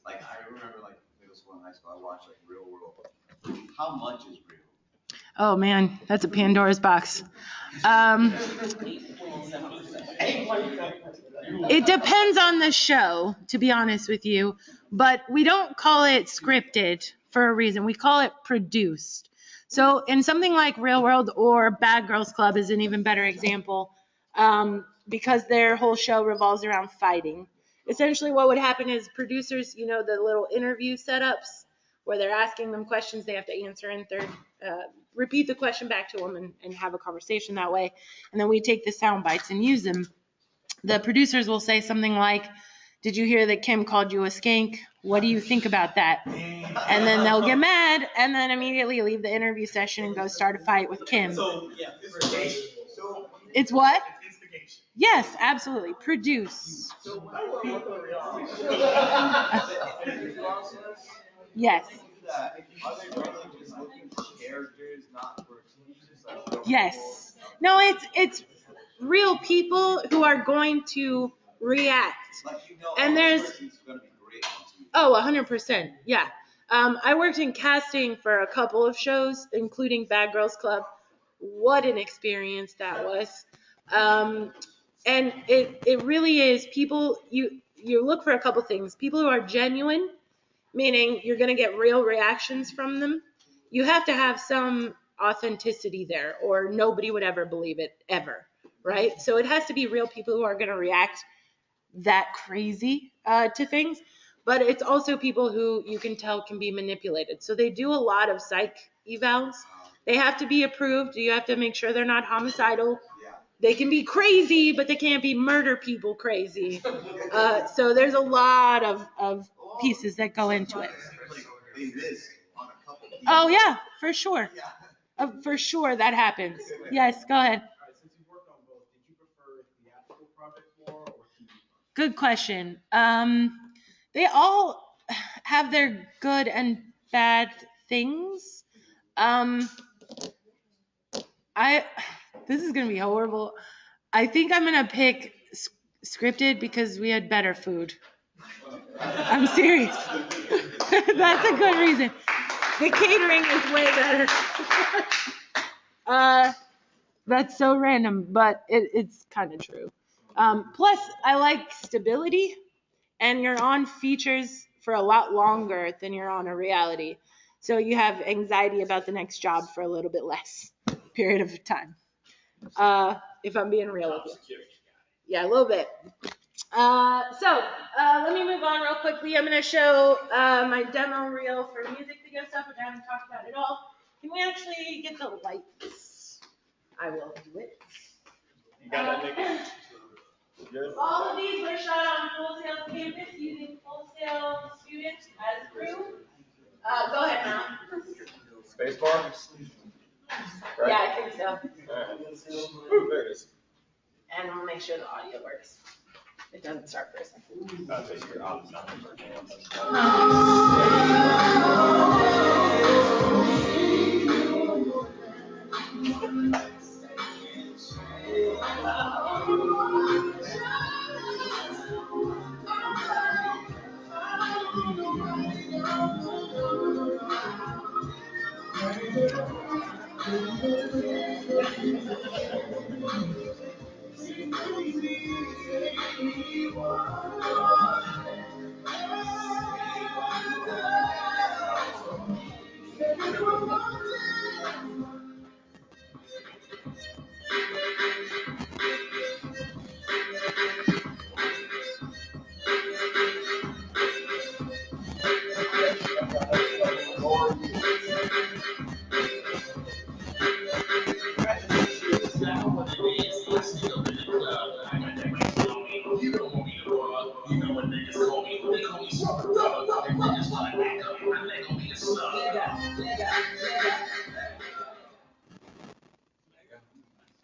like I remember like middle school and high school, I watched like Real World. How much is real? Oh man, that's a Pandora's box. It depends on the show, to be honest with you, but we don't call it scripted for a reason. We call it produced. So in something like Real World or Bad Girls Club is an even better example, because their whole show revolves around fighting. Essentially what would happen is producers, the little interview setups where they're asking them questions they have to answer in repeat the question back to them and have a conversation that way. And then we take the sound bites and use them. The producers will say something like, did you hear that Kim called you a skank? What do you think about that? And then they'll get mad and then immediately leave the interview session and go start a fight with Kim. So, yeah, It's what? it's instigation. Yes, absolutely. Produce. Yes. Are they really just looking for characters, not for Yes. No, it's real people who are going to react. like And there's- this person's gonna be great on TV. Oh, 100%. Yeah. I worked in casting for a couple of shows, including Bad Girls Club. What an experience that was. And it really is people, you look for a couple things. People who are genuine, meaning you're going to get real reactions from them. You have to have some authenticity there or nobody would ever believe it ever, right? So it has to be real people who are going to react that crazy to things. But it's also people who you can tell can be manipulated. So they do a lot of psych evals. They have to be approved. You have to make sure they're not homicidal. They can be crazy, but they can't be murder people crazy. So there's a lot of pieces that go into it. They miss on a couple people. Oh, yeah, for sure. For sure that happens. Yes, go ahead. All right, since you've worked on both, did you prefer theatrical projects more or TV? Good question. They all have their good and bad things. This is going to be horrible. I think I'm going to pick scripted because we had better food. I'm serious. That's a good reason. The catering is way better. That's so random, but it's kind of true. Plus, I like stability, and you're on features for a lot longer than you're on a reality. So you have anxiety about the next job for a little bit less period of time. If I'm being real with you. Yeah, a little bit. So let me move on real quickly. I'm going to show my demo reel for music video stuff, which I haven't talked about at all. Can we actually get the lights? I will do it. You got that, Nick? Good? All of these were shot on Full Sail campus using Full Sail students as crew. Go ahead, Mal. Space bar? Right? Yeah, I think so. Alright. Ooh, there it is. And we'll make sure the audio works. It doesn't start for a second. I'll take your option.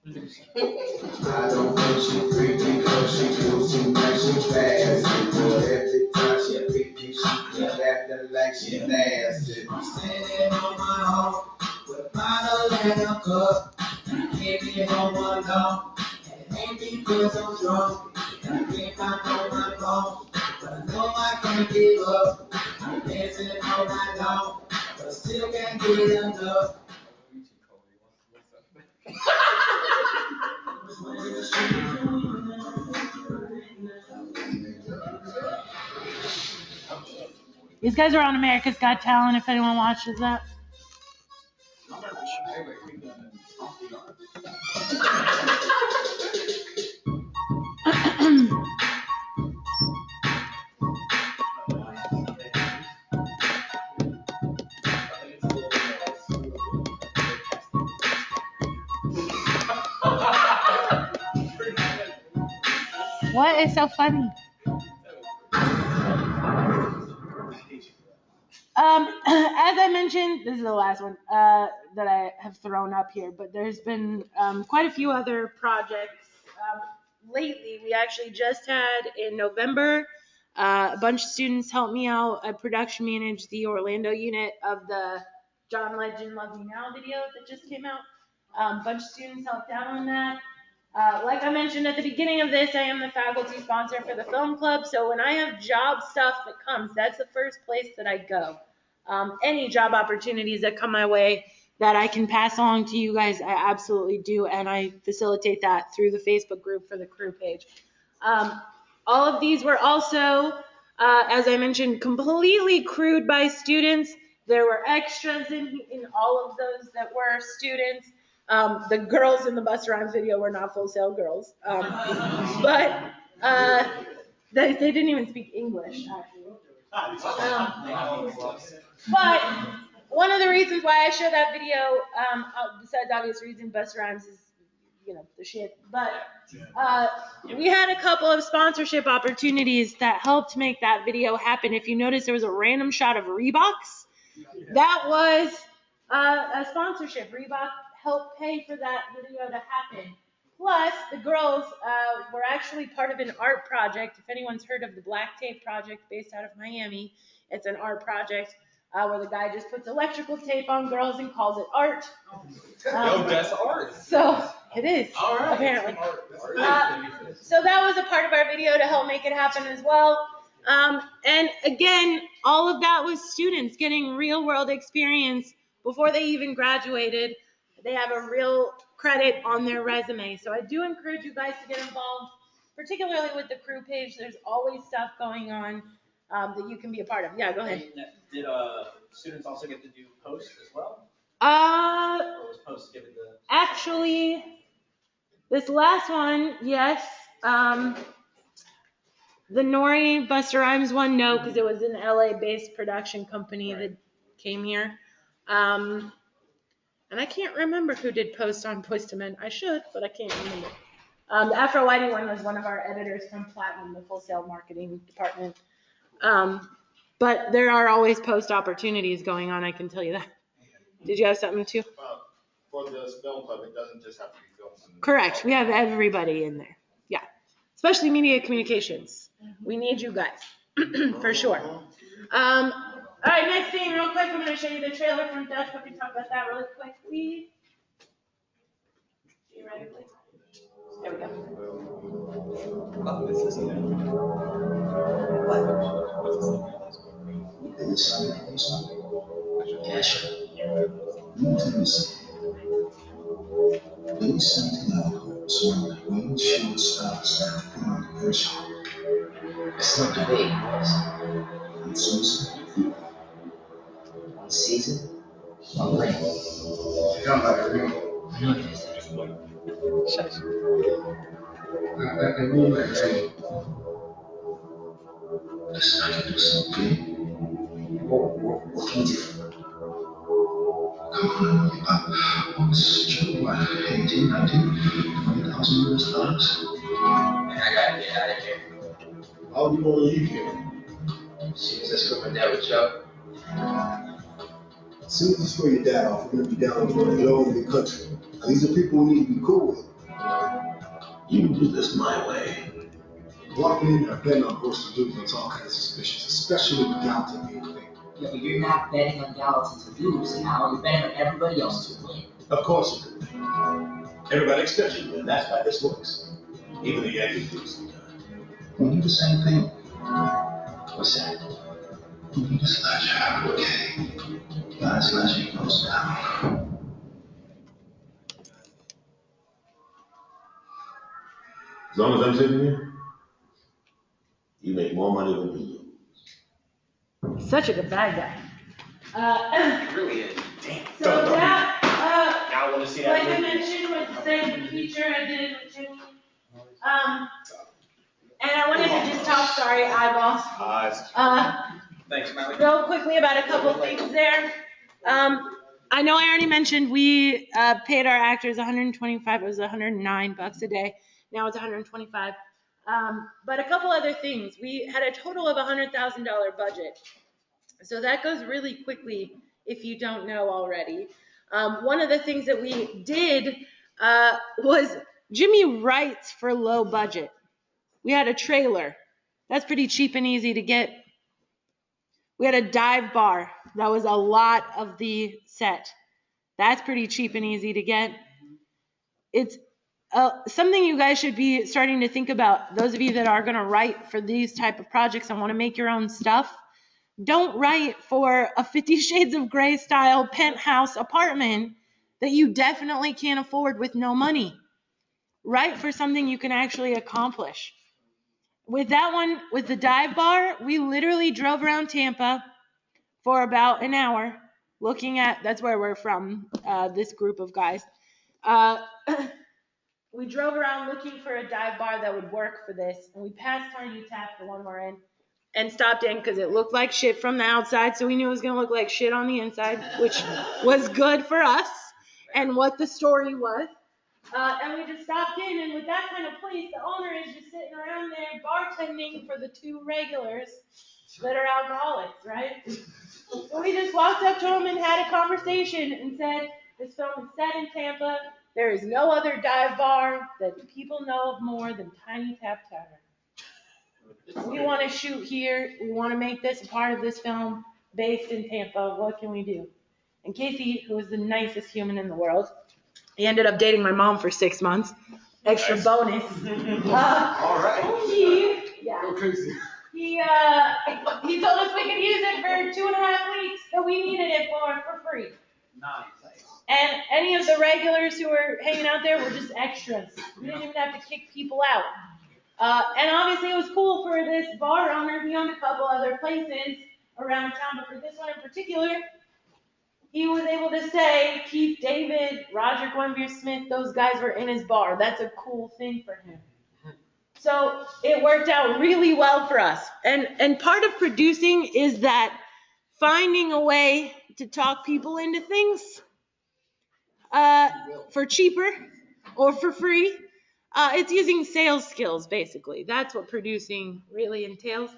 I don't think she freaky because she do too much, she fast. But every time she pick you, she keep acting like she nasty. Standing on my own, without a in a cup. Can't be home alone. And it ain't because I'm drunk. And I can't find on my phone. But I know I can't give up. I'm dancing all night long. But I still can't get enough. These guys are on America's Got Talent if anyone watches that. What is so funny? As I mentioned, this is the last one that I have thrown up here, but there's been quite a few other projects. Lately, we actually just had in November, a bunch of students helped me out. I production managed the Orlando unit of the John Legend Love You Now video that just came out. A bunch of students helped out on that. Like I mentioned at the beginning of this, I am the faculty sponsor for the film club. So when I have job stuff that comes, that's the first place that I go. Any job opportunities that come my way that I can pass along to you guys, I absolutely do. And I facilitate that through the Facebook group for the crew page. All of these were also, as I mentioned, completely crewed by students. There were extras in all of those that were students. The girls in the Busta Rhymes video were not Full Sail girls. But they didn't even speak English, actually. But one of the reasons why I show that video, besides obvious reason, Busta Rhymes is, the shit. But we had a couple of sponsorship opportunities that helped make that video happen. If you notice, there was a random shot of Reeboks. That was a sponsorship. Reebok helped pay for that video to happen. Plus, the girls were actually part of an art project. If anyone's heard of the Black Tape Project based out of Miami, it's an art project where the guy just puts electrical tape on girls and calls it art. That's art. So it is, apparently. So that was a part of our video to help make it happen as well. And again, all of that was students getting real world experience before they even graduated. They have a real credit on their resume. So I do encourage you guys to get involved, particularly with the crew page. There's always stuff going on that you can be a part of. Yeah, go ahead. Did students also get to do posts as well? Or was post given to? Actually, this last one, yes. The Nori Busta Rhymes one, no, because it was an LA-based production company that came here. And I can't remember who did post on Boyz II Men. I should, but I can't remember. The Afro Whitey one was one of our editors from Platinum, the Full Sail marketing department. But there are always post opportunities going on, I can tell you that. Did you have something too? For the film club, it doesn't just have to be films. Correct. We have everybody in there. Yeah. Especially media communications. We need you guys. For sure. All right, next thing, real quick, I'm going to show you the trailer from Dutch. Hope you talk about that really quickly. You ready, please? There we go. Oh, this is It's not debate, it's suicide. One season, one ring. Come back, ring. I know it is. Shush. I mean, my ring. Decided to do something. What can you do? Come on, what's your what? 18, 19, $20,000 US. I gotta get out of here. How do you want to leave here? As soon as I screw my dad with Chuck. As soon as you screw your dad off, we're gonna be down with your own big country. These are people we need to be cool with. You can do this my way. Walking in there betting on horses and losing is all kind of suspicious, especially with Gallatin being a thing. Yeah, but you're not betting on Gallatin to lose, Al. You're betting on everybody else to win. Of course you do. Everybody expects you, and that's how this works. Even the Yankees do sometimes. We do the same thing. What's that? We need a sledgehammer, okay? Not a sledgehammer goes down. As long as I'm sitting here, you make more money than me. Such a good bad guy. It really is. Damn. So that, Now I wanna see that like I movie. mentioned with the second feature I did with Jimmy. And I wanted to just talk, sorry, eyeballs. Thanks, Matt. Real quickly about a couple things there. I know I already mentioned we paid our actors $125. It was $109 a day. Now it's $125. But a couple other things. We had a total of $100,000 budget. So that goes really quickly if you don't know already. One of the things that we did was Jimmy writes for low budget. We had a trailer. That's pretty cheap and easy to get. We had a dive bar. That was a lot of the set. That's pretty cheap and easy to get. It's something you guys should be starting to think about. Those of you that are going to write for these type of projects and want to make your own stuff, don't write for a 50 Shades of Grey style penthouse apartment that you definitely can't afford with no money. Write for something you can actually accomplish. With that one, with the dive bar, we literally drove around Tampa for about an hour looking at, that's where we're from, this group of guys. We drove around looking for a dive bar that would work for this, and we passed Tiny Tap, the one we're in, and stopped in because it looked like shit from the outside, so we knew it was going to look like shit on the inside, which was good for us and what the story was. And we just stopped in, and with that kind of place, the owner is just sitting around there bartending for the two regulars that are alcoholics, right? So we just walked up to him and had a conversation and said, this film is set in Tampa. There is no other dive bar that people know of more than Tiny Tap Tavern. We want to shoot here. We want to make this a part of this film based in Tampa. What can we do? And Casey, who is the nicest human in the world, he ended up dating my mom for 6 months. Extra bonus. All right. Go crazy. He told us we could use it for 2.5 weeks that we needed it for free. Nice. And any of the regulars who were hanging out there were just extras. We didn't even have to kick people out. And obviously it was cool for this bar owner. He owned a couple other places around town, but for this one in particular, he was able to stay. Keith David, Roger Gwenvier-Smith, those guys were in his bar. That's a cool thing for him. So it worked out really well for us. And part of producing is that finding a way to talk people into things for cheaper or for free. It's using sales skills, basically. That's what producing really entails.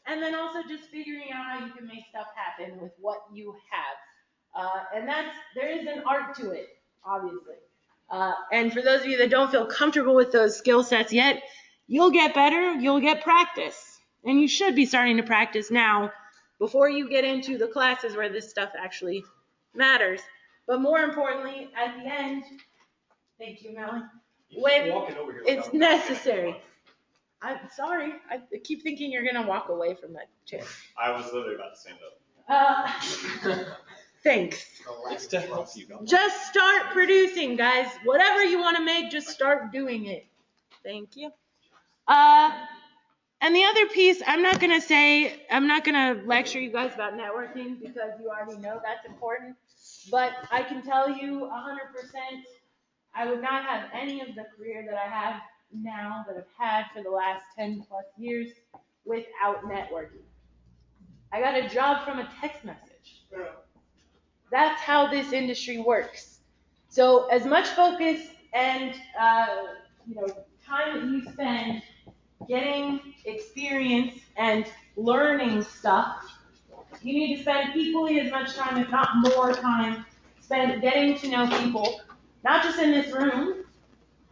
And then also just figuring out how you can make stuff happen with what you have. And there is an art to it, obviously. And for those of you that don't feel comfortable with those skill sets yet, you'll get better, you'll get practice. And you should be starting to practice now before you get into the classes where this stuff actually matters. But more importantly, at the end, thank you, Melanie, when it's necessary. I'm sorry, I keep thinking you're going to walk away from that chair. I was literally about to stand up. Thanks. It's to help you. Just start producing, guys. Whatever you want to make, just start doing it. Thank you. And the other piece, I'm not going to lecture you guys about networking because you already know that's important. But I can tell you 100%, I would not have any of the career that I have now, that I've had for the last 10 plus years, without networking. I got a job from a text message. That's how this industry works. So as much focus and time that you spend getting experience and learning stuff, you need to spend equally as much time, if not more time, spent getting to know people, not just in this room,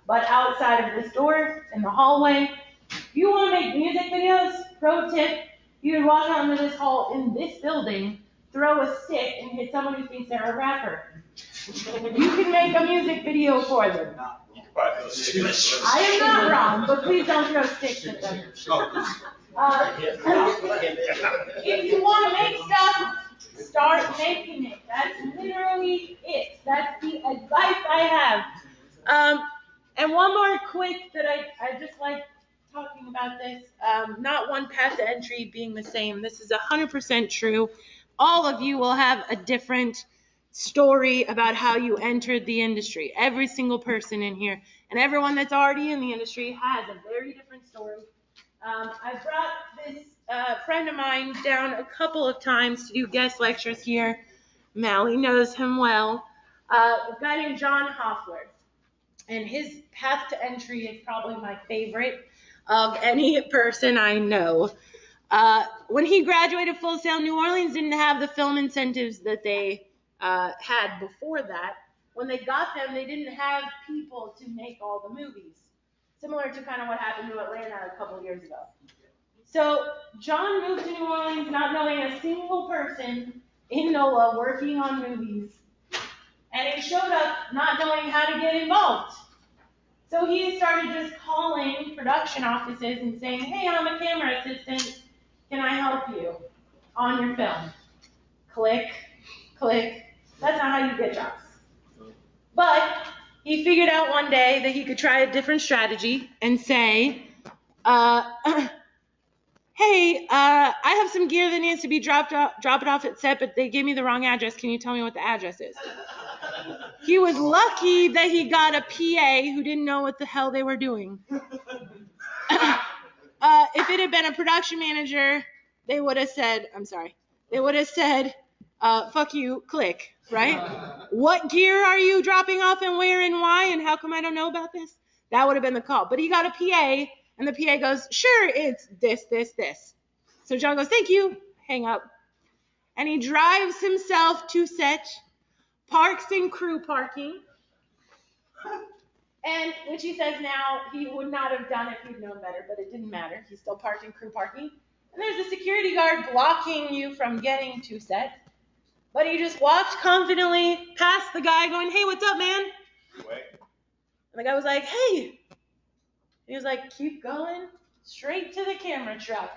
but outside of this door, in the hallway. If you want to make music videos, pro tip, you would walk out into this hall in this building, throw a stick, and hit someone who thinks they're a rapper. You can make a music video for them. I am not wrong, but please don't throw sticks at them. If you want to make stuff, start making it. That's literally it. That's the advice I have. And one more quick that I just like talking about this. Not one path to entry being the same. This is 100% true. All of you will have a different story about how you entered the industry. Every single person in here and everyone that's already in the industry has a very different story. I brought this friend of mine down a couple of times to do guest lectures here. Mally knows him well. A guy named John Hoffler. And his path to entry is probably my favorite of any person I know. When he graduated Full Sail, New Orleans didn't have the film incentives that they had before that. When they got them, they didn't have people to make all the movies. Similar to kind of what happened to Atlanta a couple of years ago. So John moved to New Orleans not knowing a single person in NOLA working on movies. And he showed up not knowing how to get involved. So he started just calling production offices and saying, hey, I'm a camera assistant. Can I help you on your film? Click, click. That's not how you get jobs. But he figured out one day that he could try a different strategy and say, hey, I have some gear that needs to be dropped off at set, but they gave me the wrong address. Can you tell me what the address is? He was lucky that he got a PA who didn't know what the hell they were doing. If it had been a production manager, they would have said, fuck you, click, right? What gear are you dropping off and where and why and how come I don't know about this? That would have been the call. But he got a PA and the PA goes, sure, it's this, this, this. So John goes, thank you, hang up. And he drives himself to set, parks in crew parking, and which he says now he would not have done if he'd known better, but it didn't matter. He still parked in crew parking. And there's a security guard blocking you from getting to set. But he just walked confidently past the guy going, hey, what's up, man? Wait. And the guy was like, hey. He was like, keep going straight to the camera truck.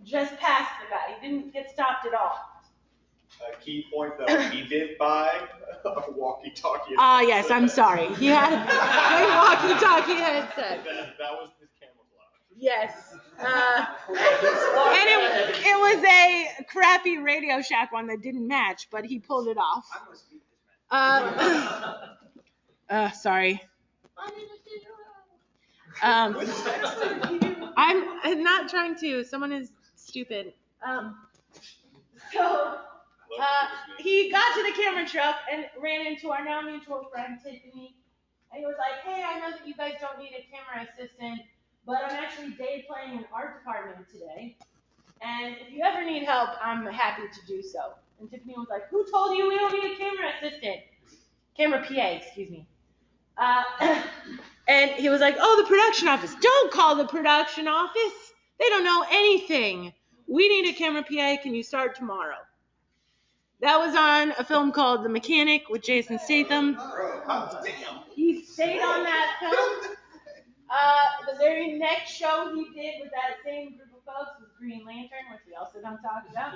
Just past the guy. He didn't get stopped at all. A key point though, he did buy a walkie-talkie. Yes, I'm sorry. He had a walkie-talkie headset. That was his camouflage. Yes. And it was a crappy Radio Shack one that didn't match, but he pulled it off. Sorry. I'm not trying to. Someone is stupid. He got to the camera truck and ran into our now mutual friend, Tiffany. And he was like, hey, I know that you guys don't need a camera assistant, but I'm actually day playing in art department today. And if you ever need help, I'm happy to do so. And Tiffany was like, who told you we don't need a camera assistant? Camera PA, excuse me. And he was like, oh, the production office. Don't call the production office. They don't know anything. We need a camera PA. Can you start tomorrow? That was on a film called The Mechanic with Jason Statham. He stayed on that film. The very next show he did with that same group of folks was Green Lantern, which we also don't talk about.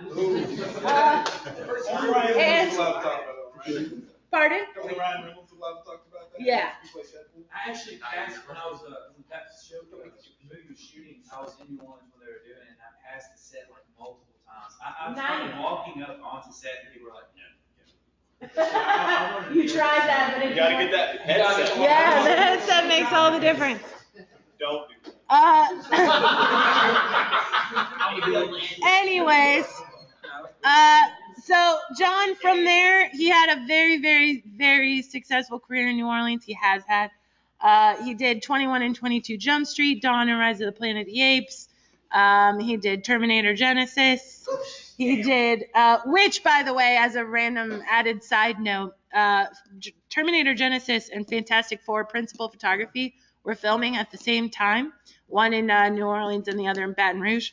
Pardon? Ryan Reynolds allowed to talk about that? Yeah. I actually, when I was when that show movie was shooting, I was in New Orleans when they were doing it, and I passed the set like multiple times. I started walking up onto set, and people were like, no. You tried that, but it You gotta get that headset. Yeah, the headset makes all the difference. Don't do that. Anyways, so John, from there, he had a very, very, very successful career in New Orleans. He has had. He did 21 and 22 Jump Street, Dawn and Rise of the Planet of the Apes. He did Terminator Genesis. He did, which, by the way, as a random added side note, Terminator Genesis and Fantastic Four Principal Photography were filming at the same time, one in New Orleans and the other in Baton Rouge.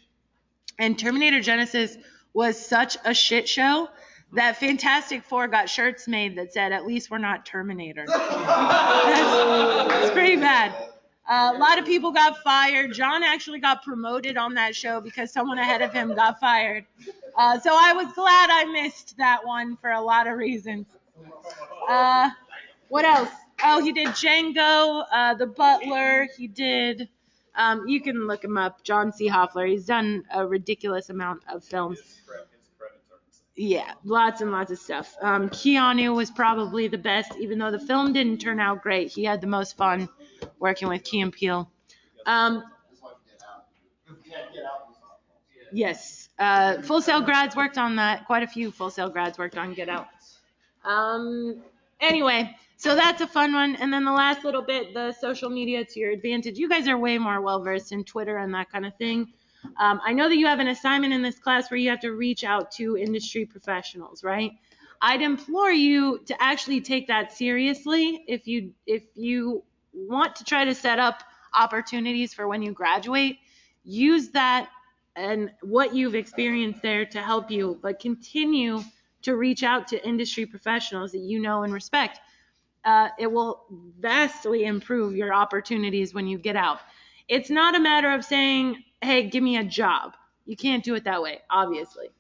And Terminator Genesis was such a shit show that Fantastic Four got shirts made that said, "At least we're not Terminator." It's pretty bad. A lot of people got fired. John actually got promoted on that show because someone ahead of him got fired. So I was glad I missed that one for a lot of reasons. What else? Oh, he did Django, The Butler. He did, you can look him up, John C. Hoffler. He's done a ridiculous amount of films. Yeah, lots and lots of stuff. Keanu was probably the best, even though the film didn't turn out great. He had the most fun working with Key and Peele. Yes, Full Sail grads worked on that. Quite a few Full Sail grads worked on Get Out. Anyway, so that's a fun one. And then the last little bit, the social media to your advantage. You guys are way more well-versed in Twitter and that kind of thing. I know that you have an assignment in this class where you have to reach out to industry professionals, right? I'd implore you to actually take that seriously. If you want to try to set up opportunities for when you graduate, use that and what you've experienced there to help you, but continue to reach out to industry professionals that you know and respect. It will vastly improve your opportunities when you get out. It's not a matter of saying, hey, give me a job. You can't do it that way, obviously.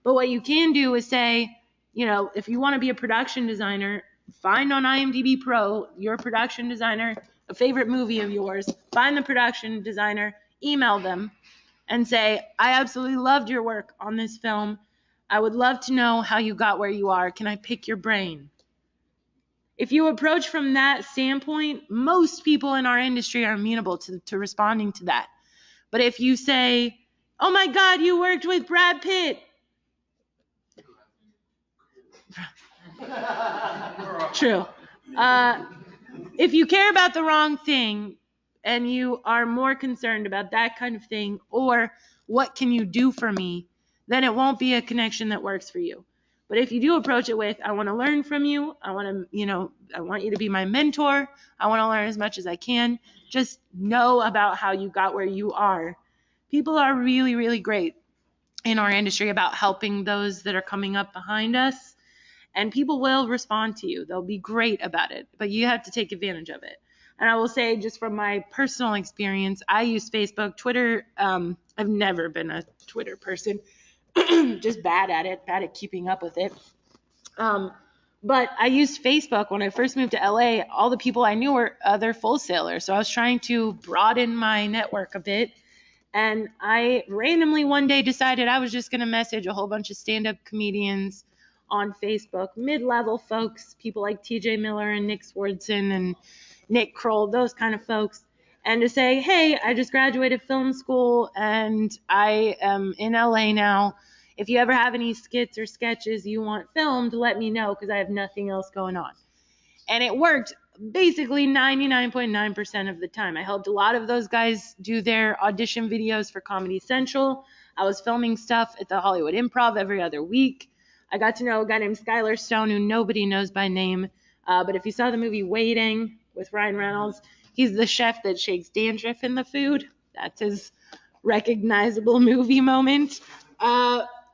But what you can do is say, if you want to be a production designer, find on IMDb Pro your production designer, a favorite movie of yours, find the production designer, email them, and say, I absolutely loved your work on this film. I would love to know how you got where you are. Can I pick your brain? If you approach from that standpoint, most people in our industry are amenable to responding to that. But if you say, oh my God, you worked with Brad Pitt. True. If you care about the wrong thing and you are more concerned about that kind of thing or what can you do for me, then it won't be a connection that works for you. But if you do approach it with, I want to learn from you, I want you to be my mentor, I want to learn as much as I can, just know about how you got where you are. People are really, really great in our industry about helping those that are coming up behind us, and people will respond to you. They'll be great about it, but you have to take advantage of it. And I will say, just from my personal experience, I use Facebook. Twitter, I've never been a Twitter person. Just bad at keeping up with it. But I used Facebook when I first moved to LA. All the people I knew were other Full Sailors. So I was trying to broaden my network a bit. And I randomly one day decided I was just going to message a whole bunch of stand-up comedians on Facebook, mid-level folks, people like TJ Miller and Nick Swardson and Nick Kroll, those kind of folks. And to say, hey, I just graduated film school and I am in LA now. If you ever have any skits or sketches you want filmed, let me know because I have nothing else going on. And it worked basically 99.9% of the time. I helped a lot of those guys do their audition videos for Comedy Central. I was filming stuff at the Hollywood Improv every other week. I got to know a guy named Skylar Stone who nobody knows by name. But if you saw the movie Waiting with Ryan Reynolds, he's the chef that shakes dandruff in the food. That's his recognizable movie moment.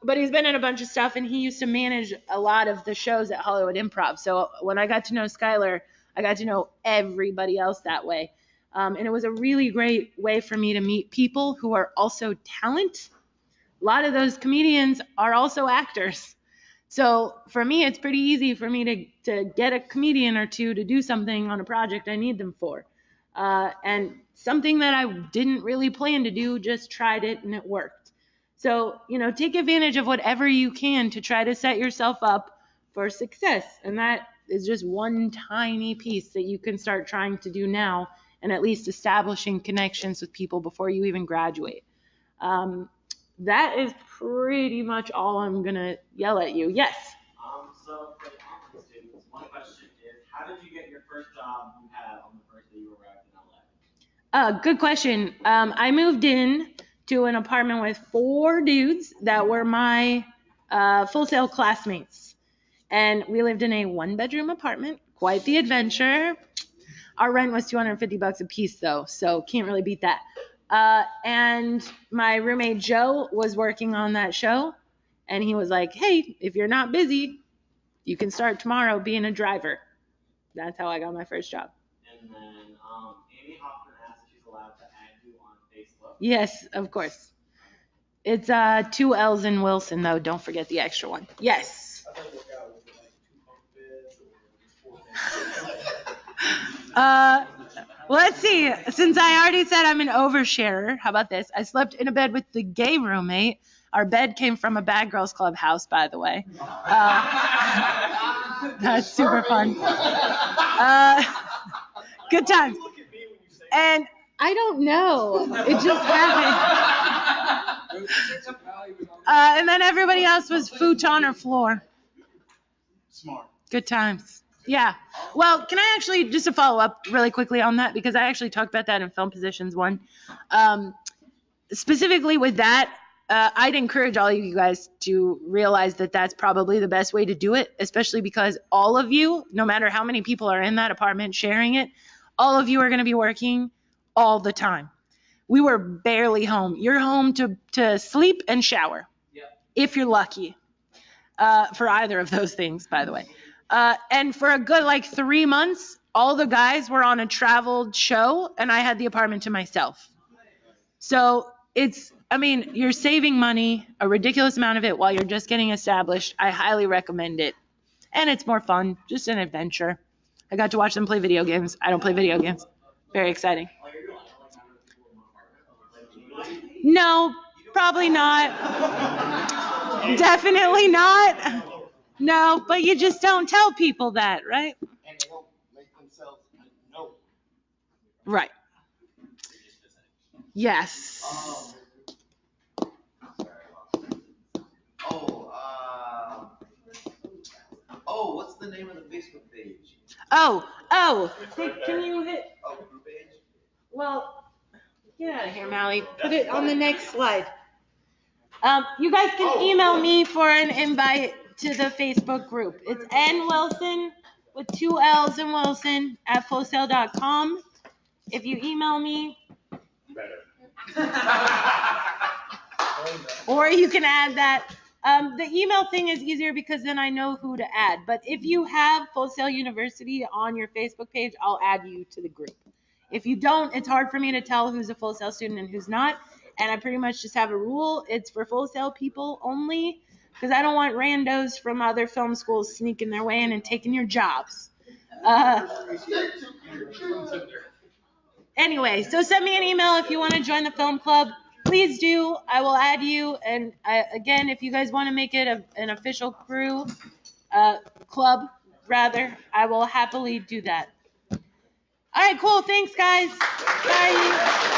But he's been in a bunch of stuff, and he used to manage a lot of the shows at Hollywood Improv. So when I got to know Skylar, I got to know everybody else that way. And it was a really great way for me to meet people who are also talent. A lot of those comedians are also actors. So for me, it's pretty easy for me to get a comedian or two to do something on a project I need them for. And something that I didn't really plan to do, just tried it and it worked. So, take advantage of whatever you can to try to set yourself up for success. And that is just one tiny piece that you can start trying to do now and at least establishing connections with people before you even graduate. That is pretty much all I'm going to yell at you. Yes? So for the online students, one question is, how did you get your first job you had on the first day you arrived in LA? Good question. I moved in to an apartment with 4 dudes that were my Full Sail classmates. And we lived in a 1-bedroom apartment, quite the adventure. Our rent was $250 a piece though, so can't really beat that. And my roommate Joe was working on that show, And he was like, hey, if you're not busy, you can start tomorrow being a driver. That's how I got my first job. And then Amy Hoffman asked if she's allowed to add you on Facebook. Yes, of course. It's 2 L's in Wilson, though. Don't forget the extra one. Yes. Let's see. Since I already said I'm an oversharer, how about this? I slept in a bed with the gay roommate. Our bed came from a Bad Girls Club house, by the way. That's super fun. Good times. And I don't know. It just happened. And then everybody else was futon or floor. Smart. Good times. Yeah. Well, can I actually, just to follow up really quickly on that, because I actually talked about that in Film Positions 1. Specifically with that, I'd encourage all of you guys to realize that that's probably the best way to do it, especially because all of you, no matter how many people are in that apartment sharing it, all of you are going to be working all the time. We were barely home. You're home to sleep and shower, if you're lucky, for either of those things, by the way. And for a good 3 months, all the guys were on a traveled show, and I had the apartment to myself. So you're saving money, a ridiculous amount of it, while you're just getting established. I highly recommend it. And it's more fun, just an adventure. I got to watch them play video games. I don't play video games. Very exciting. No, probably not. Definitely not. No, but you just don't tell people that, right? And they don't make themselves know. Right. Yes. What's the name of the Facebook page? Can you hit? Group page? Well, get out of here, Mally. Put it on the next slide. You guys can email me for an invite to the Facebook group. It's N Wilson with 2 L's in Wilson at fullsail.com. If you email me, or you can add that. The email thing is easier because then I know who to add. But if you have Full Sail University on your Facebook page, I'll add you to the group. If you don't, it's hard for me to tell who's a Full Sail student and who's not. And I pretty much just have a rule. It's for Full Sail people only, because I don't want randos from other film schools sneaking their way in and taking your jobs. Anyway, so send me an email if you want to join the film club. Please do. I will add you. And again, if you guys want to make it an official crew, club, rather, I will happily do that. All right, cool. Thanks, guys. Bye.